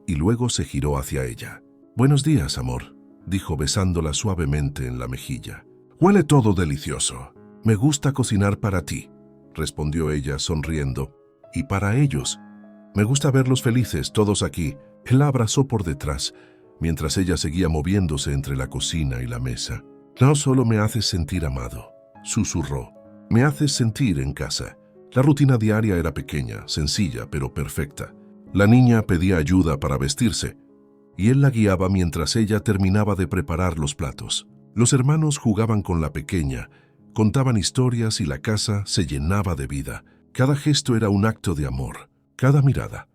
y luego se giró hacia ella. «Buenos días, amor», dijo besándola suavemente en la mejilla. «Huele todo delicioso. Me gusta cocinar para ti», respondió ella sonriendo. «Y para ellos. Me gusta verlos felices, todos aquí». Él la abrazó por detrás, mientras ella seguía moviéndose entre la cocina y la mesa. «No solo me haces sentir amado», susurró. «Me haces sentir en casa». La rutina diaria era pequeña, sencilla, pero perfecta. La niña pedía ayuda para vestirse, y él la guiaba mientras ella terminaba de preparar los platos. Los hermanos jugaban con la pequeña, contaban historias y la casa se llenaba de vida. Cada gesto era un acto de amor, cada mirada,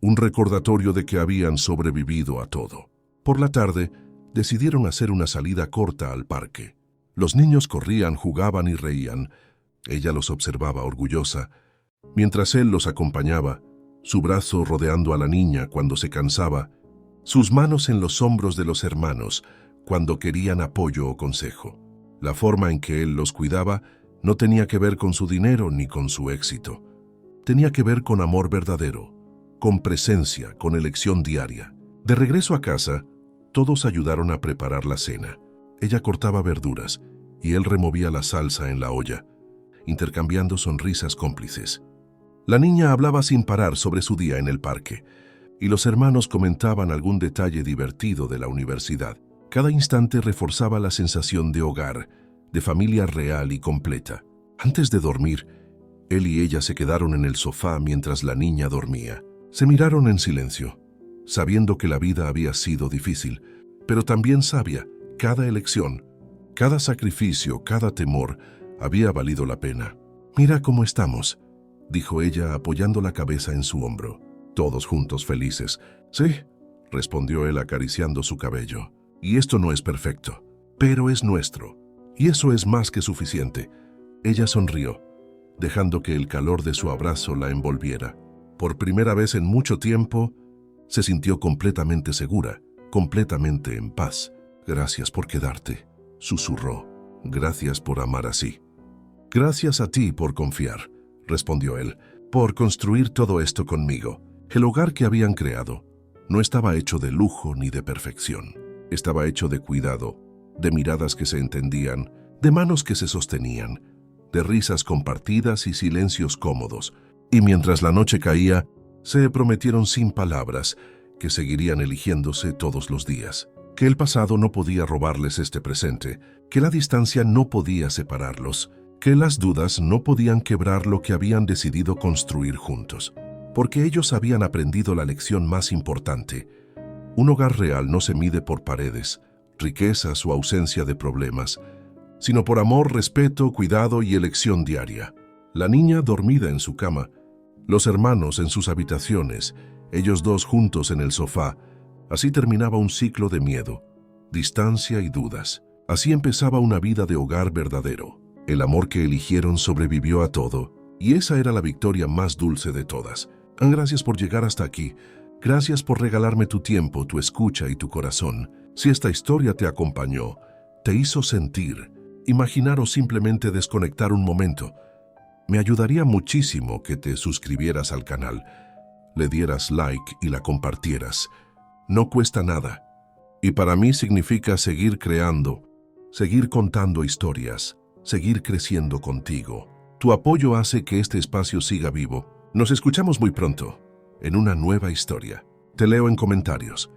un recordatorio de que habían sobrevivido a todo. Por la tarde, decidieron hacer una salida corta al parque. Los niños corrían, jugaban y reían. Ella los observaba orgullosa, mientras él los acompañaba, su brazo rodeando a la niña cuando se cansaba, sus manos en los hombros de los hermanos cuando querían apoyo o consejo. La forma en que él los cuidaba no tenía que ver con su dinero ni con su éxito. Tenía que ver con amor verdadero, con presencia, con elección diaria. De regreso a casa, todos ayudaron a preparar la cena. Ella cortaba verduras y él removía la salsa en la olla, intercambiando sonrisas cómplices. La niña hablaba sin parar sobre su día en el parque, y los hermanos comentaban algún detalle divertido de la universidad. Cada instante reforzaba la sensación de hogar, de familia real y completa. Antes de dormir, él y ella se quedaron en el sofá mientras la niña dormía. Se miraron en silencio, sabiendo que la vida había sido difícil, pero también sabia. Cada elección, cada sacrificio, cada temor había valido la pena. «Mira cómo estamos», dijo ella apoyando la cabeza en su hombro. «Todos juntos felices». «Sí», respondió él acariciando su cabello. Y esto no es perfecto, pero es nuestro. Y eso es más que suficiente. Ella sonrió, dejando que el calor de su abrazo la envolviera. Por primera vez en mucho tiempo, se sintió completamente segura, completamente en paz. Gracias por quedarte, susurró. Gracias por amar así. Gracias a ti por confiar, respondió él, por construir todo esto conmigo. El hogar que habían creado no estaba hecho de lujo ni de perfección. Estaba hecho de cuidado, de miradas que se entendían, de manos que se sostenían, de risas compartidas y silencios cómodos. Y mientras la noche caía, se prometieron sin palabras que seguirían eligiéndose todos los días, que el pasado no podía robarles este presente, que la distancia no podía separarlos, que las dudas no podían quebrar lo que habían decidido construir juntos, porque ellos habían aprendido la lección más importante. Un hogar real no se mide por paredes, riquezas o ausencia de problemas, sino por amor, respeto, cuidado y elección diaria. La niña dormida en su cama, los hermanos en sus habitaciones, ellos dos juntos en el sofá. Así terminaba un ciclo de miedo, distancia y dudas. Así empezaba una vida de hogar verdadero. El amor que eligieron sobrevivió a todo, y esa era la victoria más dulce de todas. Gracias por llegar hasta aquí. Gracias por regalarme tu tiempo, tu escucha y tu corazón. Si esta historia te acompañó, te hizo sentir, imaginar o simplemente desconectar un momento, me ayudaría muchísimo que te suscribieras al canal, le dieras like y la compartieras. No cuesta nada. Y para mí significa seguir creando, seguir contando historias, seguir creciendo contigo. Tu apoyo hace que este espacio siga vivo. Nos escuchamos muy pronto, en una nueva historia. Te leo en comentarios.